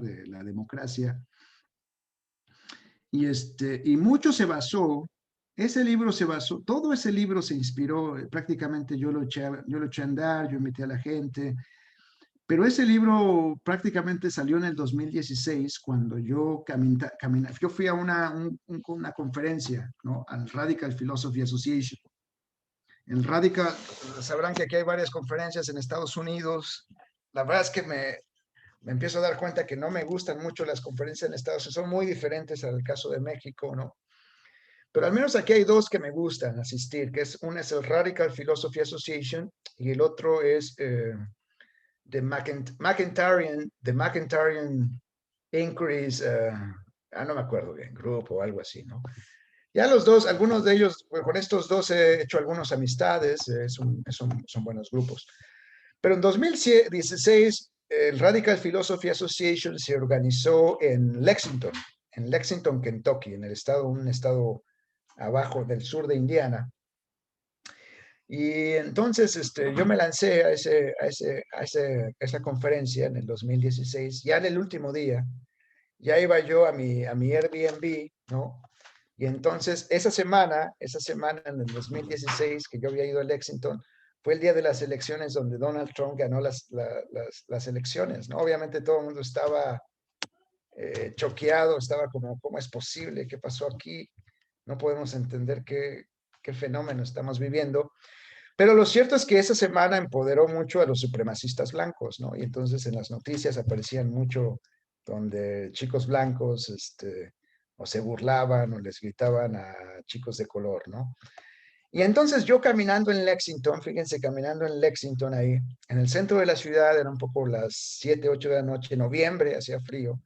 de la democracia. Y mucho se basó ese libro se basó, todo ese libro se inspiró, prácticamente yo lo eché a andar, yo invité a la gente, pero ese libro prácticamente salió en el 2016 cuando yo yo fui a una conferencia, ¿no? Al Radical Philosophy Association. El Radical, sabrán que aquí hay varias conferencias en Estados Unidos. La verdad es que me empiezo a dar cuenta que no me gustan mucho las conferencias en Estados Unidos, son muy diferentes al caso de México, ¿no? Pero al menos aquí hay dos que me gustan asistir, que es una es el Radical Philosophy Association y el otro es the McIntyrean Inquiries, no me acuerdo bien, grupo o algo así, ¿no? Ya los dos, algunos de ellos, pues, con estos dos he hecho algunas amistades, son buenos grupos. Pero en 2016, el Radical Philosophy Association se organizó en Lexington, Kentucky, en el estado, un estado abajo del sur de Indiana. Y entonces yo me lancé a esa conferencia en el 2016, ya en el último día, ya iba yo a mi Airbnb, ¿no? Y entonces esa semana en el 2016, que yo había ido a Lexington, fue el día de las elecciones donde Donald Trump ganó las elecciones, ¿no? Obviamente todo el mundo estaba choqueado, estaba como, ¿cómo es posible? ¿Qué pasó aquí? No podemos entender qué fenómeno estamos viviendo. Pero lo cierto es que esa semana empoderó mucho a los supremacistas blancos, ¿no? Y entonces en las noticias aparecían mucho donde chicos blancos, o se burlaban o les gritaban a chicos de color, ¿no? Y entonces yo caminando en Lexington, fíjense, caminando en Lexington ahí, en el centro de la ciudad, eran un poco las 7, 8 de la noche, noviembre, hacía frío.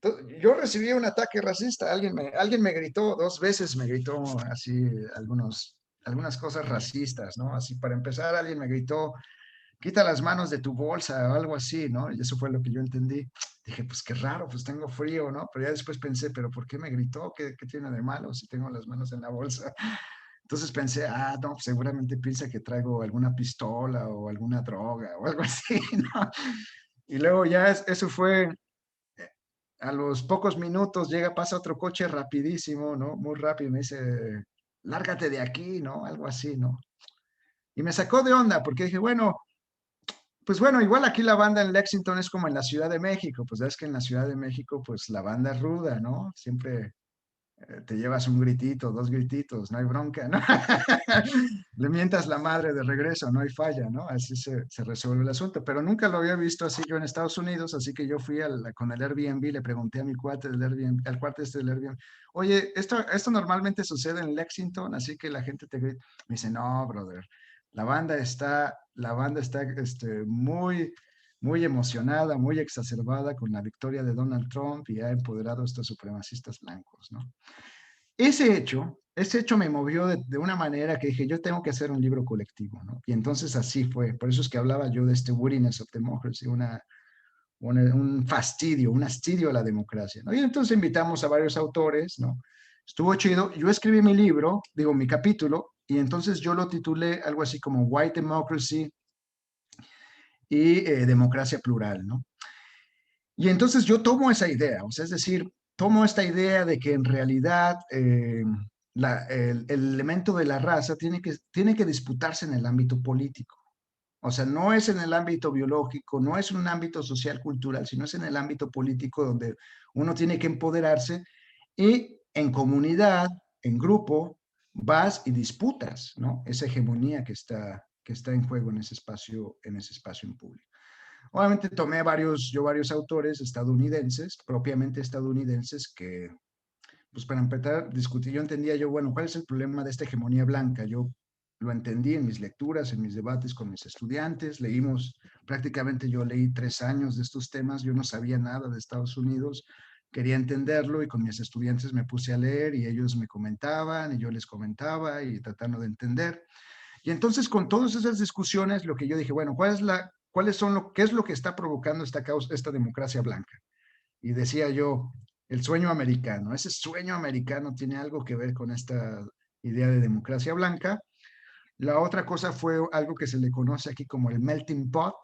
Entonces, yo recibí un ataque racista, alguien me gritó, 2 veces me gritó así algunas cosas racistas, ¿no? Así para empezar, alguien me gritó, quita las manos de tu bolsa o algo así, ¿no? Y eso fue lo que yo entendí. Dije, pues qué raro, pues tengo frío, ¿no? Pero ya después pensé, pero ¿por qué me gritó? ¿Qué tiene de malo si tengo las manos en la bolsa? Entonces pensé, no, pues seguramente piensa que traigo alguna pistola o alguna droga o algo así, ¿no? Y luego ya eso fue, a los pocos minutos pasa otro coche rapidísimo, ¿no? Muy rápido, me dice, lárgate de aquí, ¿no? Algo así, ¿no? Y me sacó de onda porque dije, bueno, pues bueno, igual aquí la banda en Lexington es como en la Ciudad de México, pues es que en la Ciudad de México pues la banda es ruda, ¿no? Siempre te llevas un gritito, 2 grititos, no hay bronca, ¿no? Le mientas la madre de regreso, no hay falla, ¿no? Así se resuelve el asunto, pero nunca lo había visto así yo en Estados Unidos, así que yo fui con el Airbnb, le pregunté a mi cuate del Airbnb, al cuate del Airbnb, oye, esto normalmente sucede en Lexington, así que la gente te grita. Me dice, no, brother, la banda está muy emocionada, muy exacerbada con la victoria de Donald Trump y ha empoderado a estos supremacistas blancos, ¿no? Ese hecho me movió de una manera que dije, yo tengo que hacer un libro colectivo, ¿no? Y entonces así fue. Por eso es que hablaba yo de este weariness of democracy, un fastidio, un hastidio a la democracia, ¿no? Y entonces invitamos a varios autores, ¿no? Estuvo chido. Yo escribí mi libro, mi capítulo, y entonces yo lo titulé algo así como White Democracy y Democracia Plural, ¿no? Y entonces yo tomo esa idea, o sea, es decir, tomo esta idea de que en realidad el elemento de la raza tiene que disputarse en el ámbito político. O sea, no es en el ámbito biológico, no es en un ámbito social, cultural, sino es en el ámbito político donde uno tiene que empoderarse y en comunidad, en grupo, vas y disputas, ¿no? Esa hegemonía que está en juego en ese espacio en público. Obviamente tomé varios autores estadounidenses, propiamente estadounidenses, que, pues para empezar, discutir, yo entendía bueno, ¿cuál es el problema de esta hegemonía blanca? Yo lo entendí en mis lecturas, en mis debates con mis estudiantes, prácticamente yo leí 3 años de estos temas, yo no sabía nada de Estados Unidos, quería entenderlo y con mis estudiantes me puse a leer y ellos me comentaban y yo les comentaba y tratando de entender. Y entonces con todas esas discusiones, lo que yo dije, bueno, ¿qué es lo que está provocando esta democracia blanca? Y decía yo, el sueño americano. Ese sueño americano tiene algo que ver con esta idea de democracia blanca. La otra cosa fue algo que se le conoce aquí como el melting pot,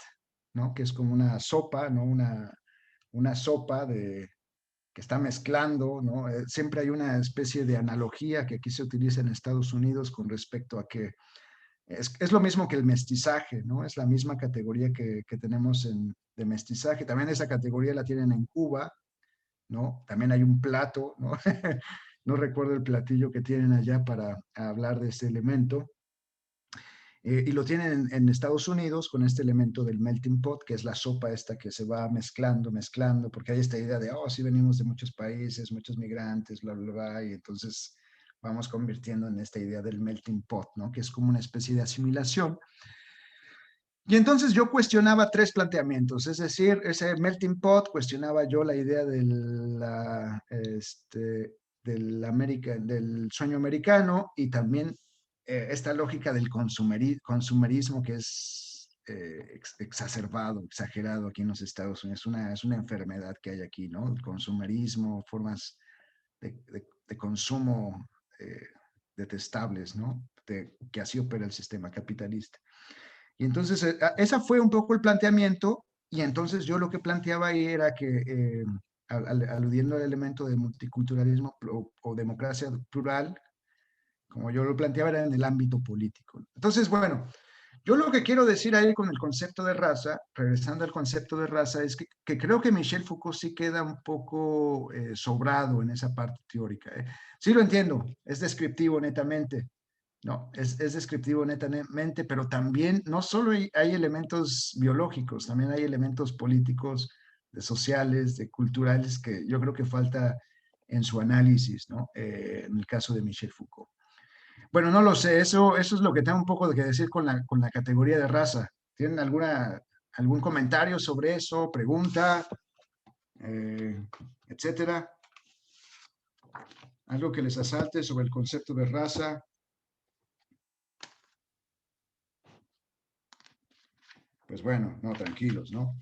¿no? Que es como una sopa, ¿no? Una sopa que está mezclando, ¿no? Siempre hay una especie de analogía que aquí se utiliza en Estados Unidos con respecto a que es lo mismo que el mestizaje, ¿no? Es la misma categoría que tenemos de mestizaje. También esa categoría la tienen en Cuba, ¿no? También hay un plato, ¿no? No recuerdo el platillo que tienen allá para hablar de este elemento. Y lo tienen en Estados Unidos con este elemento del melting pot, que es la sopa esta que se va mezclando, mezclando, porque hay esta idea de, oh, sí venimos de muchos países, muchos migrantes, bla, bla, bla, y entonces vamos convirtiendo en esta idea del melting pot, ¿no? Que es como una especie de asimilación. Y entonces yo cuestionaba tres planteamientos, es decir, ese melting pot, cuestionaba yo la idea del del sueño americano y también esta lógica del consumerismo que es exacerbado, exagerado aquí en los Estados Unidos. Es una enfermedad que hay aquí, ¿no? El consumerismo, formas de consumo detestables, ¿no? Que así opera el sistema capitalista. Y entonces, ese fue un poco el planteamiento, y entonces yo lo que planteaba ahí era que, aludiendo al elemento de multiculturalismo o democracia plural, como yo lo planteaba, era en el ámbito político. Entonces, bueno, yo lo que quiero decir ahí con el concepto de raza, regresando al concepto de raza, es que creo que Michel Foucault sí queda un poco sobrado en esa parte teórica. Sí lo entiendo, es descriptivo netamente, no, es descriptivo netamente, pero también no solo hay elementos biológicos, también hay elementos políticos, de sociales, de culturales, que yo creo que falta en su análisis, ¿no? En el caso de Michel Foucault. Bueno, no lo sé, eso es lo que tengo un poco de que decir con la categoría de raza. ¿Tienen algún comentario sobre eso, pregunta, etcétera? Algo que les asalte sobre el concepto de raza. Pues bueno, no, tranquilos, ¿no?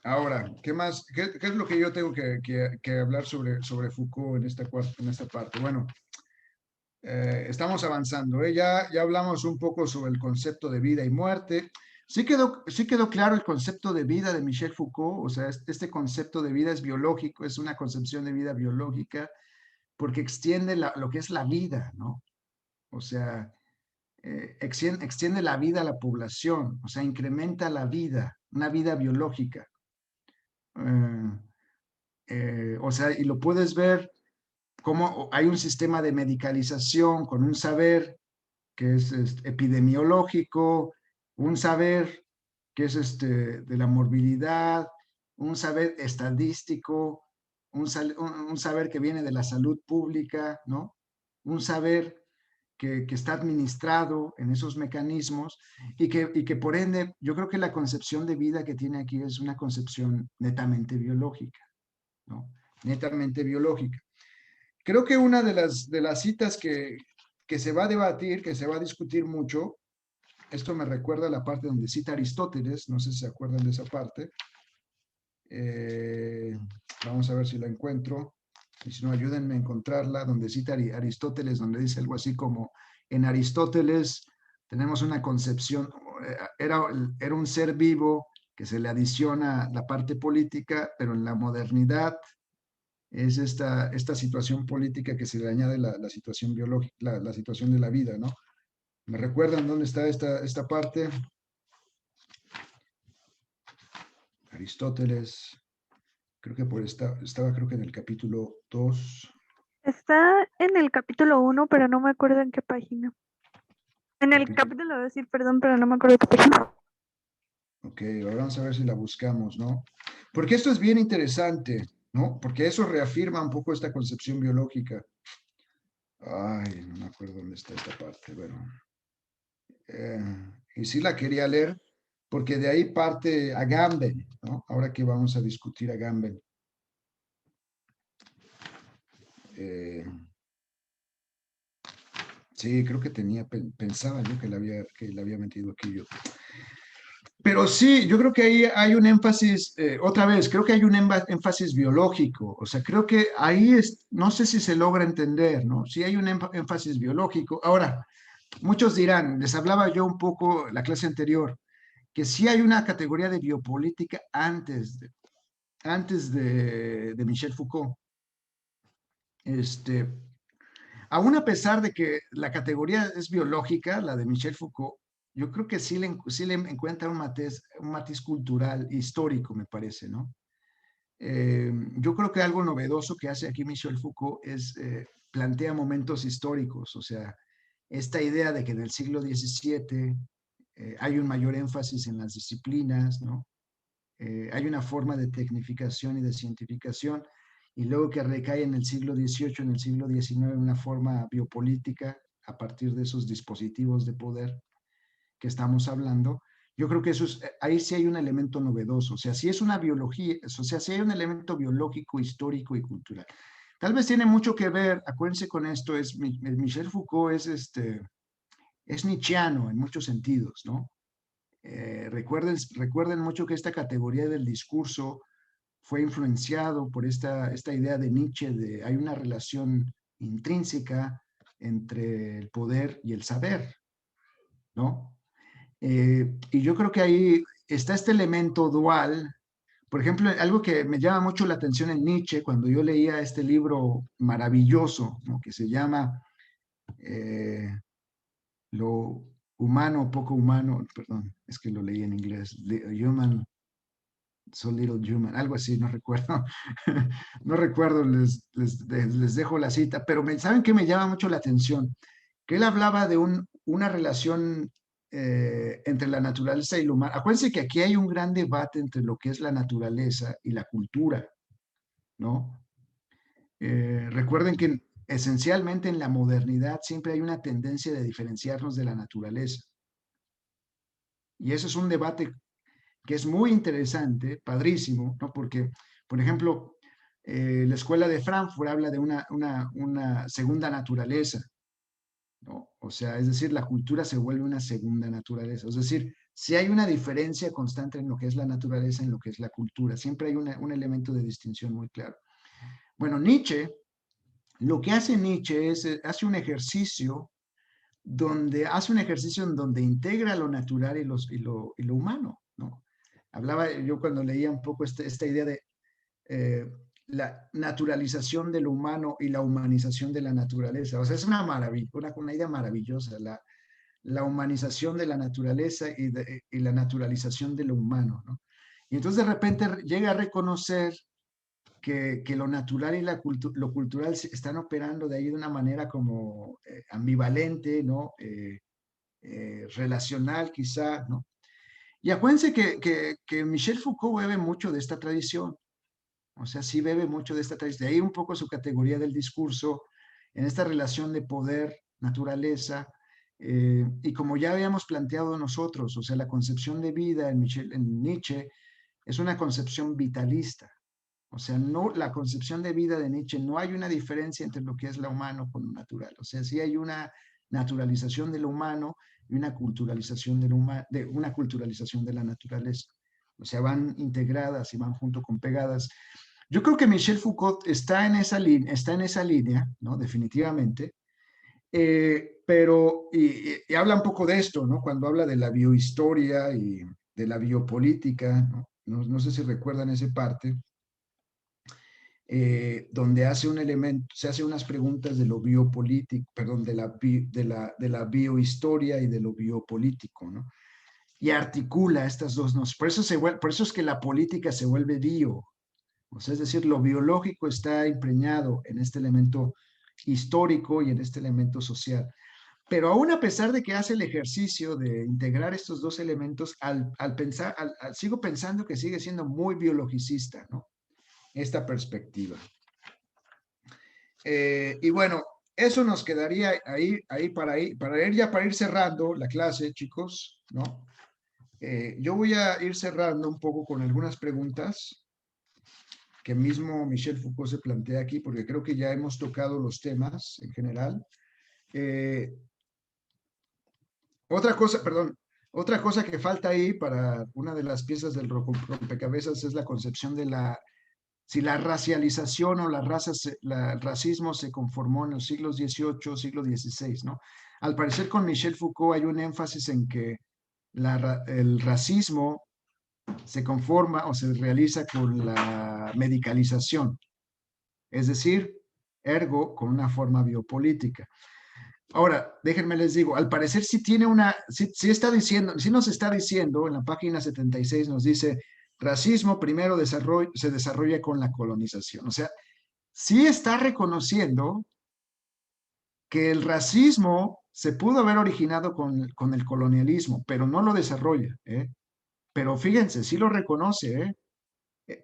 Ahora, ¿qué más? ¿Qué es lo que yo tengo que hablar sobre Foucault en esta parte? Bueno, estamos avanzando, ¿eh? Ya hablamos un poco sobre el concepto de vida y muerte. Sí quedó claro el concepto de vida de Michel Foucault, o sea, este concepto de vida es biológico, es una concepción de vida biológica, porque extiende lo que es la vida, ¿no? O sea, extiende la vida a la población, o sea, incrementa la vida, una vida biológica. O sea, y lo puedes ver como hay un sistema de medicalización con un saber que es epidemiológico, un saber que es de la morbilidad, un saber estadístico, un saber que viene de la salud pública, ¿no? Un saber que está administrado en esos mecanismos y que por ende yo creo que la concepción de vida que tiene aquí es una concepción netamente biológica, ¿no? Netamente biológica. Creo que una de las citas que se va a debatir, que se va a discutir mucho, esto me recuerda a la parte donde cita Aristóteles, no sé si se acuerdan de esa parte. Vamos a ver si la encuentro, y si no, ayúdenme a encontrarla, donde cita Aristóteles, donde dice algo así como, en Aristóteles tenemos una concepción, era un ser vivo que se le adiciona la parte política, pero en la modernidad es esta situación política que se le añade la situación biológica, la situación de la vida, ¿no? ¿Me recuerdan dónde está esta parte? Aristóteles, creo que estaba creo que en el capítulo 2. Está en el capítulo 1, pero no me acuerdo en qué página. En el capítulo 2, sí, perdón, pero no me acuerdo qué página. Ok, ahora vamos a ver si la buscamos, ¿no? Porque esto es bien interesante, ¿no? Porque eso reafirma un poco esta concepción biológica. Ay, no me acuerdo dónde está esta parte, bueno. Y sí la quería leer, porque de ahí parte Agamben, ¿no? Ahora que vamos a discutir Agamben. Sí, creo que pensaba yo que la había metido aquí yo. Pero sí, yo creo que ahí hay un énfasis, otra vez, creo que hay un énfasis biológico, o sea, creo que ahí no sé si se logra entender, ¿no? Sí hay un énfasis biológico. Ahora, muchos dirán, les hablaba yo un poco la clase anterior, que sí hay una categoría de biopolítica antes antes de Michel Foucault. Aún a pesar de que la categoría es biológica, la de Michel Foucault, yo creo que sí le encuentra un matiz cultural, histórico, me parece, ¿no? Yo creo que algo novedoso que hace aquí Michel Foucault es plantea momentos históricos, o sea, esta idea de que en el siglo XVII hay un mayor énfasis en las disciplinas, ¿no? Hay una forma de tecnificación y de cientificación, y luego que recae en el siglo XVIII, en el siglo XIX, una forma biopolítica a partir de esos dispositivos de poder que estamos hablando. Yo creo que eso es, ahí sí hay un elemento novedoso, o sea, sí es una biología, o sea, sí hay un elemento biológico, histórico y cultural. Tal vez tiene mucho que ver, acuérdense con esto, Michel Foucault es nietzscheano en muchos sentidos, ¿no? Recuerden mucho que esta categoría del discurso fue influenciado por esta idea de Nietzsche de hay una relación intrínseca entre el poder y el saber, ¿no? Y yo creo que ahí está este elemento dual. Por ejemplo, algo que me llama mucho la atención en Nietzsche cuando yo leía este libro maravilloso, ¿no? Que se llama Lo humano, poco humano, perdón, es que lo leí en inglés, Human, So Little Human, algo así, no recuerdo, no recuerdo, les dejo la cita, pero ¿saben qué me llama mucho la atención? Que él hablaba de una relación entre la naturaleza y lo humano. Acuérdense que aquí hay un gran debate entre lo que es la naturaleza y la cultura, ¿no? Recuerden que esencialmente en la modernidad siempre hay una tendencia de diferenciarnos de la naturaleza. Y eso es un debate que es muy interesante, padrísimo, ¿no? Porque, por ejemplo, la escuela de Frankfurt habla de una segunda naturaleza, ¿no? O sea, es decir, la cultura se vuelve una segunda naturaleza. Es decir, si hay una diferencia constante en lo que es la naturaleza y en lo que es la cultura. Siempre hay un elemento de distinción muy claro. Bueno, Nietzsche, lo que hace Nietzsche es, hace un ejercicio en donde integra lo natural y lo humano, ¿no? Hablaba yo cuando leía un poco esta idea de la naturalización de lo humano y la humanización de la naturaleza. O sea, es una maravilla, una idea maravillosa, la humanización de la naturaleza y la naturalización de lo humano, ¿no? Y entonces de repente llega a reconocer que lo natural y lo cultural están operando de ahí de una manera como ambivalente, ¿no? Relacional quizá, ¿no? Y acuérdense que Michel Foucault bebe mucho de esta tradición, o sea, sí bebe mucho de esta tradición, de ahí un poco su categoría del discurso, en esta relación de poder, naturaleza, y como ya habíamos planteado nosotros, o sea, la concepción de vida en Nietzsche es una concepción vitalista, o sea, no, la concepción de vida de Nietzsche, no hay una diferencia entre lo que es lo humano con lo natural. O sea, sí hay una naturalización de lo humano y una culturalización una culturalización de la naturaleza. O sea, van integradas y van junto con pegadas. Yo creo que Michel Foucault está en esa línea, ¿no? Definitivamente. Pero, y habla un poco de esto, ¿no? Cuando habla de la biohistoria y de la biopolítica, ¿no? No sé si recuerdan esa parte donde se hace unas preguntas de lo biopolítico, perdón, de la biohistoria y de lo biopolítico, ¿no? Y articula estas dos nociones. Por eso es que la política se vuelve bio, o sea, es decir, lo biológico está impregnado en este elemento histórico y en este elemento social. Pero aún a pesar de que hace el ejercicio de integrar estos dos elementos, sigo pensando que sigue siendo muy biologicista, ¿no? Esta perspectiva. Y bueno, eso nos quedaría ahí para ir cerrando la clase, chicos, ¿no? Yo voy a ir cerrando un poco con algunas preguntas que mismo Michel Foucault se plantea aquí, porque creo que ya hemos tocado los temas en general. Otra cosa que falta ahí para una de las piezas del rompecabezas es la concepción de si la racialización o el racismo se conformó en los siglos XVIII, siglo XVI, ¿no? Al parecer con Michel Foucault hay un énfasis en que el racismo se conforma o se realiza con la medicalización, es decir, ergo con una forma biopolítica. Ahora, déjenme les digo, al parecer sí tiene una, sí está diciendo, sí nos está diciendo, en la página 76 nos dice, racismo primero se desarrolla con la colonización. O sea, sí está reconociendo que el racismo se pudo haber originado con el colonialismo, pero no lo desarrolla, ¿eh? Pero fíjense, sí lo reconoce, ¿eh?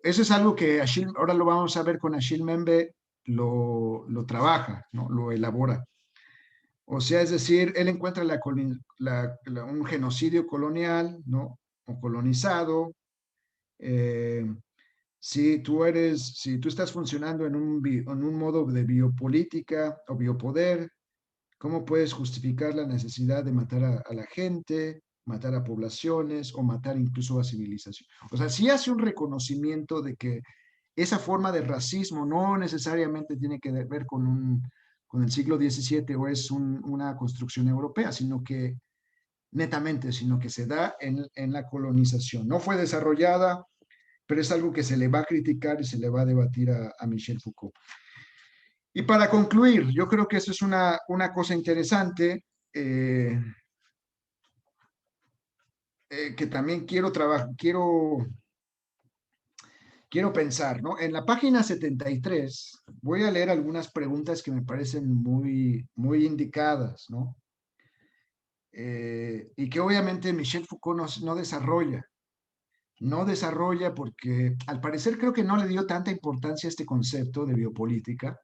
Eso es algo que Achille, ahora lo vamos a ver con Achille Mbembe, lo trabaja, ¿no? Lo elabora. O sea, es decir, él encuentra un genocidio colonial, ¿no? O colonizado. eh, si tú estás funcionando en un modo de biopolítica o biopoder, ¿cómo puedes justificar la necesidad de matar a la gente, matar a poblaciones o matar incluso a civilización? O sea, sí hace un reconocimiento de que esa forma de racismo no necesariamente tiene que ver con el siglo XVII o es una construcción europea, sino que se da en la colonización. No fue desarrollada, pero es algo que se le va a criticar y se le va a debatir a Michel Foucault. Y para concluir, yo creo que eso es una cosa interesante que también quiero pensar, ¿no? En la página 73 voy a leer algunas preguntas que me parecen muy, muy indicadas, ¿no? Y que obviamente Michel Foucault no desarrolla. No desarrolla porque al parecer creo que no le dio tanta importancia a este concepto de biopolítica.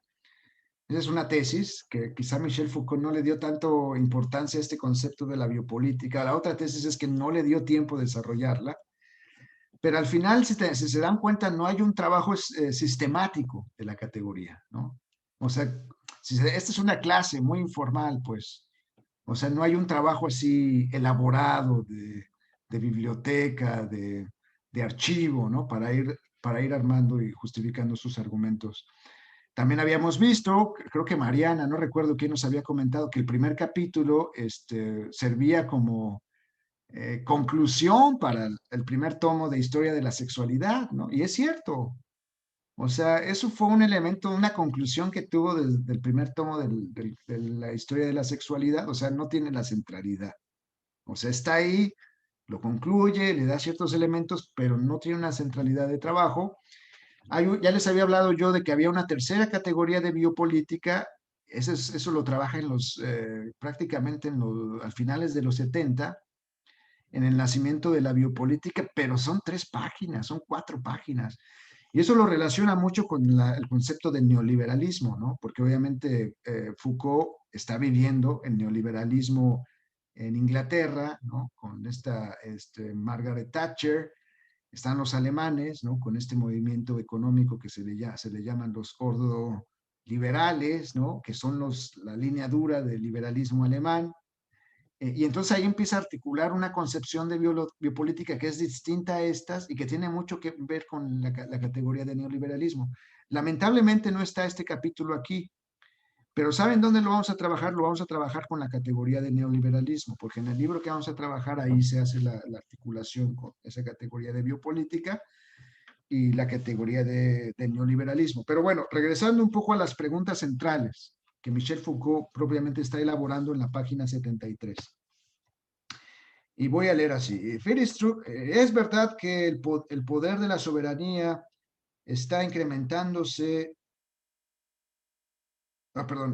Esa es una tesis que quizá Michel Foucault no le dio tanto importancia a este concepto de la biopolítica. La otra tesis es que no le dio tiempo de desarrollarla. Pero al final, si se dan cuenta, no hay un trabajo sistemático de la categoría, ¿no? O sea, esta es una clase muy informal, pues. O sea, no hay un trabajo así elaborado de biblioteca, de archivo, ¿no? Para ir armando y justificando sus argumentos. También habíamos visto, creo que Mariana, no recuerdo quién nos había comentado, que el primer capítulo servía como conclusión para el primer tomo de Historia de la Sexualidad, ¿no? Y es cierto. O sea, eso fue un elemento, una conclusión que tuvo desde el primer tomo de la Historia de la Sexualidad. O sea, no tiene la centralidad. O sea, está ahí, lo concluye, le da ciertos elementos, pero no tiene una centralidad de trabajo. Ya les había hablado yo de que había una tercera categoría de biopolítica. Eso lo trabaja prácticamente a finales de los 70 en el nacimiento de la biopolítica, pero son 3 páginas, son 4 páginas. Y eso lo relaciona mucho con el concepto del neoliberalismo, ¿no? Porque obviamente Foucault está viviendo el neoliberalismo en Inglaterra, ¿no? Con Margaret Thatcher, están los alemanes, ¿no? Con este movimiento económico que se le llaman los ordoliberales, ¿no? Que son la línea dura del liberalismo alemán. Y entonces ahí empieza a articular una concepción de biopolítica que es distinta a estas y que tiene mucho que ver con la categoría de neoliberalismo. Lamentablemente no está este capítulo aquí, pero ¿saben dónde lo vamos a trabajar? Lo vamos a trabajar con la categoría de neoliberalismo, porque en el libro que vamos a trabajar ahí se hace la articulación con esa categoría de biopolítica y la categoría de neoliberalismo. Pero bueno, regresando un poco a las preguntas centrales que Michel Foucault propiamente está elaborando en la página 73. Y voy a leer así. Es verdad que el poder de la soberanía está incrementándose,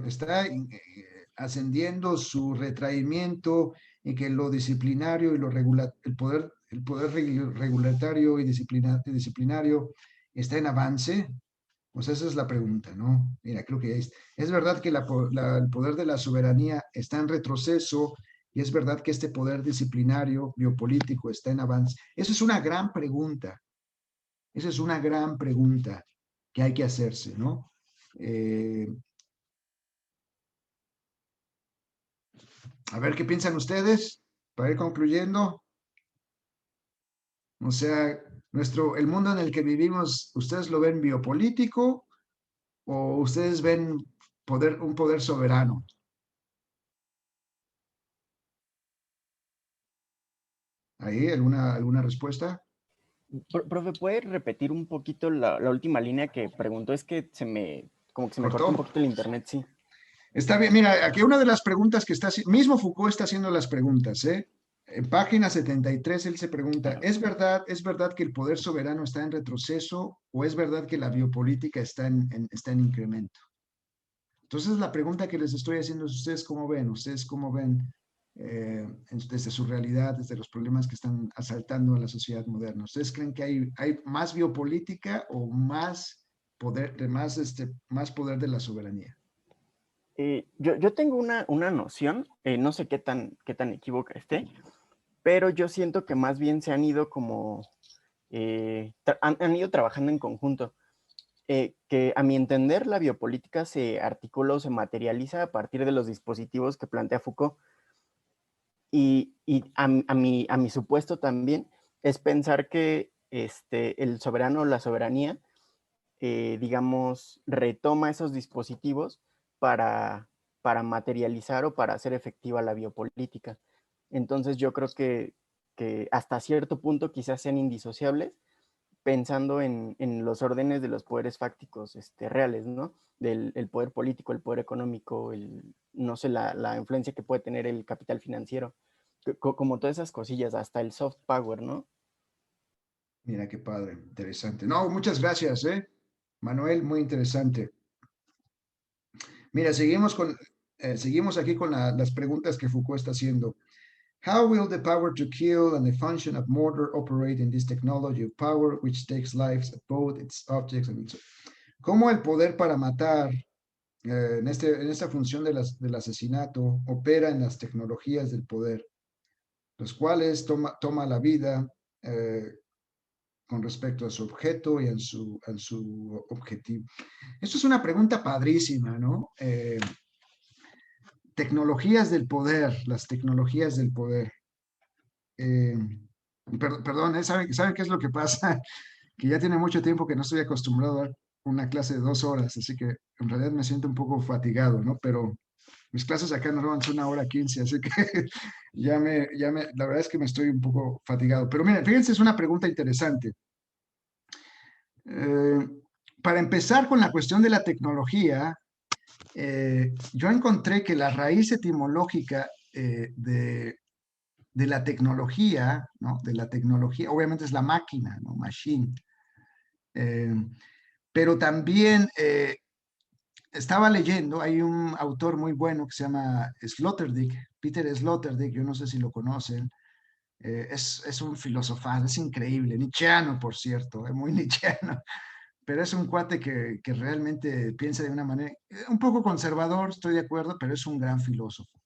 está ascendiendo su retraimiento y que lo disciplinario y el poder regulatorio y disciplinario está en avance. Pues esa es la pregunta, ¿no? Mira, creo que es verdad que el poder de la soberanía está en retroceso y es verdad que este poder disciplinario, biopolítico, está en avance. Esa es una gran pregunta. Esa es una gran pregunta que hay que hacerse, ¿no? A ver qué piensan ustedes para ir concluyendo. O sea, el mundo en el que vivimos, ¿ustedes lo ven biopolítico o ustedes ven un poder soberano? ¿Ahí alguna respuesta? Profe, ¿puede repetir un poquito la última línea que preguntó? Es que como que se me cortó un ¿Cortó? poquito el internet, sí. Está bien, mira, aquí una de las preguntas que está haciendo, mismo Foucault está haciendo las preguntas, ¿eh? En página 73 él se pregunta, es verdad que el poder soberano está en retroceso o es verdad que la biopolítica está en incremento? Entonces la pregunta que les estoy haciendo es, ¿ustedes cómo ven desde su realidad, desde los problemas que están asaltando a la sociedad moderna? ¿Ustedes creen que hay más biopolítica o más poder, más poder de la soberanía? Yo tengo una noción, no sé qué tan equívoca esté, pero yo siento que más bien se han ido como, han ido trabajando en conjunto. Que a mi entender la biopolítica se articula o se materializa a partir de los dispositivos que plantea Foucault. Y a mi supuesto también es pensar que el soberano o la soberanía, digamos, retoma esos dispositivos para, para materializar o para hacer efectiva la biopolítica. Entonces yo creo que hasta cierto punto quizás sean indisociables, pensando en los órdenes de los poderes fácticos reales, ¿no? Del el poder político, el poder económico, no sé, la influencia que puede tener el capital financiero, como todas esas cosillas, hasta el soft power, ¿no? Mira qué padre, interesante. No, muchas gracias, Manuel, muy interesante. Mira, seguimos aquí con las preguntas que Foucault está haciendo. How will the power to kill and the function of murder operate in this technology of power, which takes lives of both its objects and its... ¿Cómo el poder para matar en esta función del asesinato opera en las tecnologías del poder, los cuales toma la vida con respecto a su objeto y a su objetivo? Esto es una pregunta padrísima, ¿no? Tecnologías del poder, las tecnologías del poder. Eh, perdón, ¿saben qué es lo que pasa? Que ya tiene mucho tiempo que no estoy acostumbrado a dar una clase de 2 horas, así que en realidad me siento un poco fatigado, ¿no? Pero mis clases acá normalmente son 1 hora 15, así que la verdad es que me estoy un poco fatigado. Pero miren, fíjense, es una pregunta interesante. Eh, para empezar con la cuestión de la tecnología, yo encontré que la raíz etimológica de la tecnología, ¿no? De la tecnología, obviamente es la máquina, ¿no? Machine. Eh, pero también estaba leyendo, hay un autor muy bueno que se llama Sloterdijk, Peter Sloterdijk, yo no sé si lo conocen, es un filósofo, es increíble, nietzscheano, por cierto, es muy nietzscheano, pero es un cuate que realmente piensa de una manera, un poco conservador, estoy de acuerdo, pero es un gran filósofo.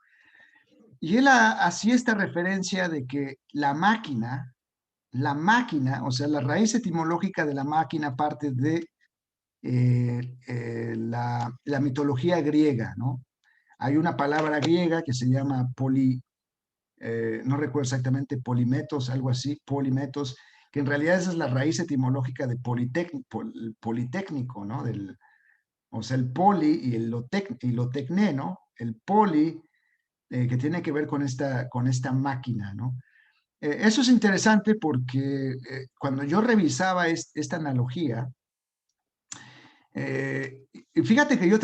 Y él hacía esta referencia de que la máquina, o sea, la raíz etimológica de la máquina parte de la mitología griega, ¿no? Hay una palabra griega que se llama no recuerdo exactamente, polimetos, algo así, polimetos, que en realidad esa es la raíz etimológica de politécnico, ¿no? O sea, el poli y lo tecné, ¿no? El poli, que tiene que ver con esta máquina, ¿no? Eso es interesante porque cuando yo revisaba esta analogía, y fíjense que yo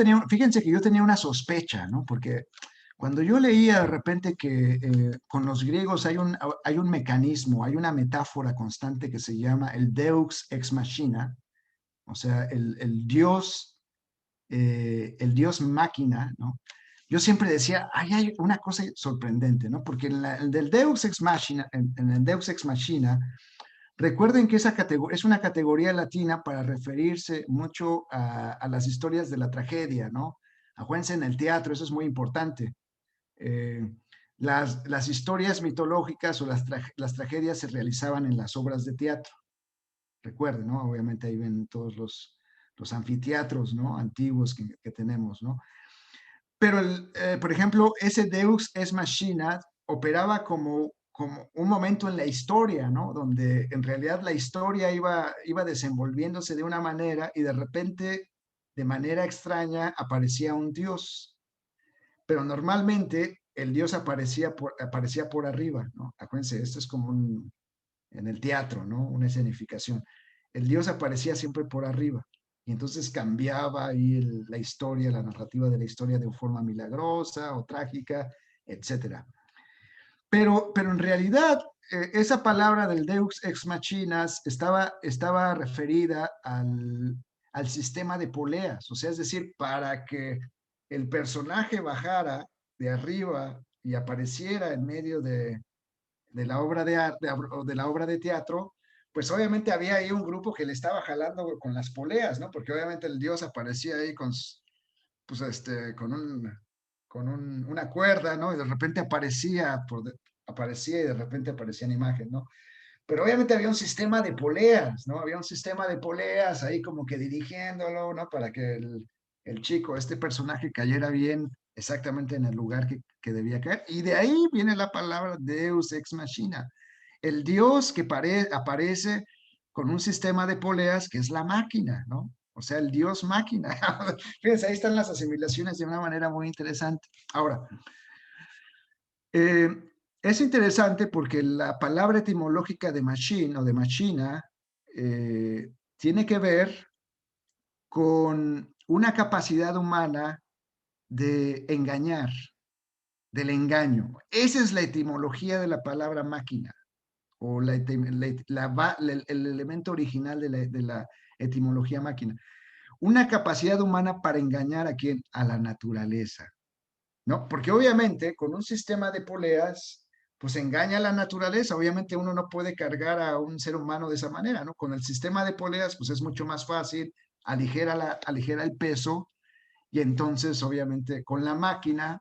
tenía una sospecha, ¿no? Porque cuando yo leía de repente que con los griegos hay un mecanismo, hay una metáfora constante que se llama el Deus ex machina, o sea, el Dios máquina, ¿no? Yo siempre decía, hay una cosa sorprendente, ¿no? Porque en el Deus ex machina, en el Deus ex machina, recuerden que esa es una categoría latina para referirse mucho a las historias de la tragedia, ¿no? Acuérdense en el teatro, eso es muy importante. Eh, las historias mitológicas o las tragedias se realizaban en las obras de teatro. Recuerden, ¿no? Obviamente ahí ven todos los anfiteatros, ¿no? Antiguos que tenemos, ¿no? Pero, por ejemplo, ese Deus ex machina operaba como un momento en la historia, ¿no? Donde en realidad la historia iba desenvolviéndose de una manera y de repente, de manera extraña, aparecía un Dios. Pero normalmente el Dios aparecía por arriba, ¿no? Acuérdense, esto es como en el teatro, ¿no? Una escenificación. El Dios aparecía siempre por arriba. Y entonces cambiaba ahí la historia, la narrativa de la historia de forma milagrosa o trágica, etcétera. Pero en realidad, esa palabra del Deus ex machinas estaba referida al sistema de poleas, o sea, es decir, para que el personaje bajara de arriba y apareciera en medio de la obra de arte o de la obra de teatro, pues obviamente había ahí un grupo que le estaba jalando con las poleas, ¿no? Porque obviamente el Dios aparecía ahí pues una cuerda, ¿no? Y de repente aparecía y de repente aparecía en imagen, ¿no? Pero obviamente había un sistema de poleas, ¿no? Había un sistema de poleas ahí como que dirigiéndolo, ¿no? Para que el chico, este personaje, cayera bien exactamente en el lugar que debía caer. Y de ahí viene la palabra Deus ex machina. El Dios que aparece con un sistema de poleas que es la máquina, ¿no? O sea, el Dios máquina. Fíjense, ahí están las asimilaciones de una manera muy interesante. Ahora, es interesante porque la palabra etimológica de machine o de machina tiene que ver con una capacidad humana de engañar, del engaño. Esa es la etimología de la palabra máquina o el elemento original de la etimología máquina. Una capacidad humana para engañar a quién, a la naturaleza, ¿no? Porque obviamente con un sistema de poleas, pues engaña a la naturaleza. Obviamente uno no puede cargar a un ser humano de esa manera, ¿no? Con el sistema de poleas, pues es mucho más fácil, aligera el peso y entonces obviamente con la máquina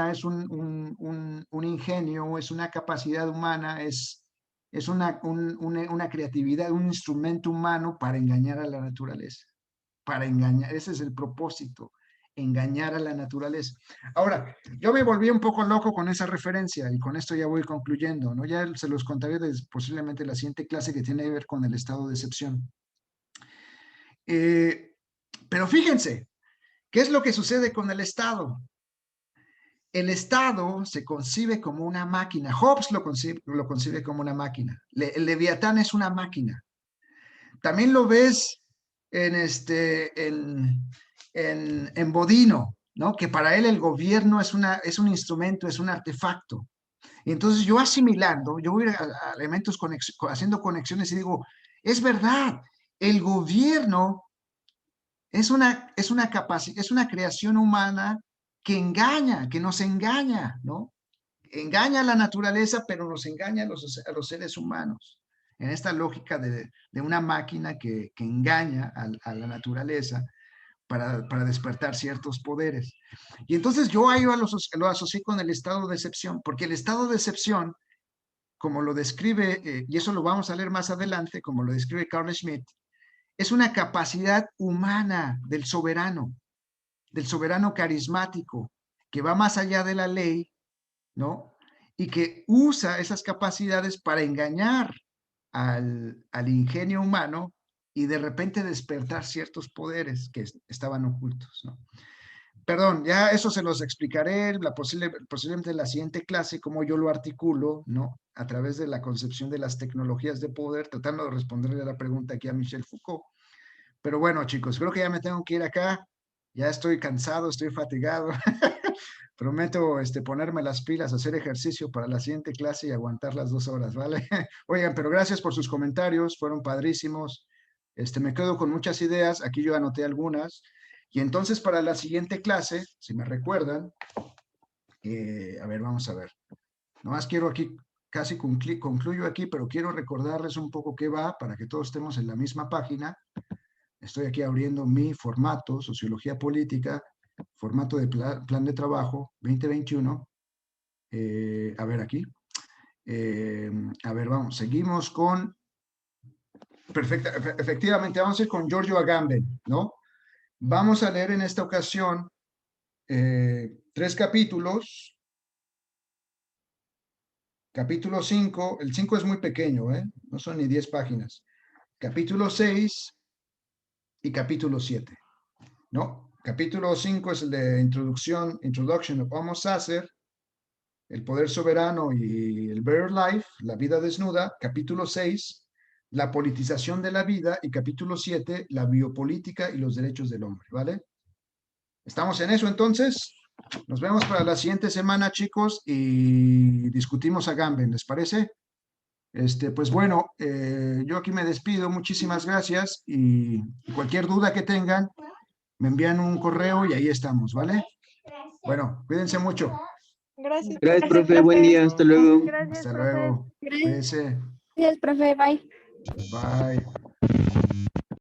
es un ingenio, es una capacidad humana, es una creatividad, un instrumento humano para engañar a la naturaleza, para engañar, ese es el propósito, engañar a la naturaleza. Ahora, yo me volví un poco loco con esa referencia y con esto ya voy concluyendo, ¿no? Ya se los contaré posiblemente la siguiente clase que tiene que ver con el estado de excepción. Pero fíjense, ¿qué es lo que sucede con el Estado? El Estado se concibe como una máquina. Hobbes lo concibe como una máquina. El Leviatán es una máquina. También lo ves en Bodino, ¿no? Que para él el gobierno es un instrumento, es un artefacto. Y entonces yo asimilando, yo voy a elementos, haciendo conexiones y digo, es verdad, el gobierno es una creación humana que engaña, que nos engaña, ¿no? Engaña a la naturaleza, pero nos engaña a los seres humanos. En esta lógica de una máquina que engaña a la naturaleza para despertar ciertos poderes. Y entonces yo ahí lo asocié con el estado de excepción, porque el estado de excepción, como lo describe, y eso lo vamos a leer más adelante, como lo describe Carl Schmitt, es una capacidad humana del soberano carismático, que va más allá de la ley, ¿no? Y que usa esas capacidades para engañar al ingenio humano y de repente despertar ciertos poderes que estaban ocultos, ¿no? Perdón, ya eso se los explicaré posiblemente en la siguiente clase, cómo yo lo articulo, ¿no? A través de la concepción de las tecnologías de poder, tratando de responderle a la pregunta aquí a Michel Foucault. Pero bueno, chicos, creo que ya me tengo que ir acá. Ya estoy cansado, estoy fatigado. Prometo ponerme las pilas, hacer ejercicio para la siguiente clase y aguantar las 2 horas, ¿vale? Oigan, pero gracias por sus comentarios, fueron padrísimos. Me quedo con muchas ideas, aquí yo anoté algunas. Y entonces para la siguiente clase, si me recuerdan, a ver, vamos a ver. Nomás quiero aquí, casi concluyo aquí, pero quiero recordarles un poco qué va para que todos estemos en la misma página. Estoy aquí abriendo mi formato, Sociología Política, formato de plan de trabajo 2021. A ver aquí. A ver, vamos, seguimos con... Efectivamente, vamos a ir con Giorgio Agamben, ¿no? Vamos a leer en esta ocasión 3 capítulos. Capítulo 5, el 5 es muy pequeño, no son ni 10 páginas. Capítulo 6 y capítulo 7, ¿no? Capítulo 5 es el de Introduction of Homo Sacer, El poder soberano y el Better Life, la vida desnuda, capítulo 6, la politización de la vida, y capítulo 7, la biopolítica y los derechos del hombre, ¿vale? ¿Estamos en eso entonces? Nos vemos para la siguiente semana, chicos, y discutimos a Agamben, ¿les parece? Pues bueno, yo aquí me despido, muchísimas gracias, y cualquier duda que tengan, me envían un correo y ahí estamos, ¿vale? Bueno, cuídense mucho. Gracias. Gracias, profe. Buen día. Hasta luego. Gracias, Hasta profe. luego. Cuídense. Gracias, profe. Bye. Bye.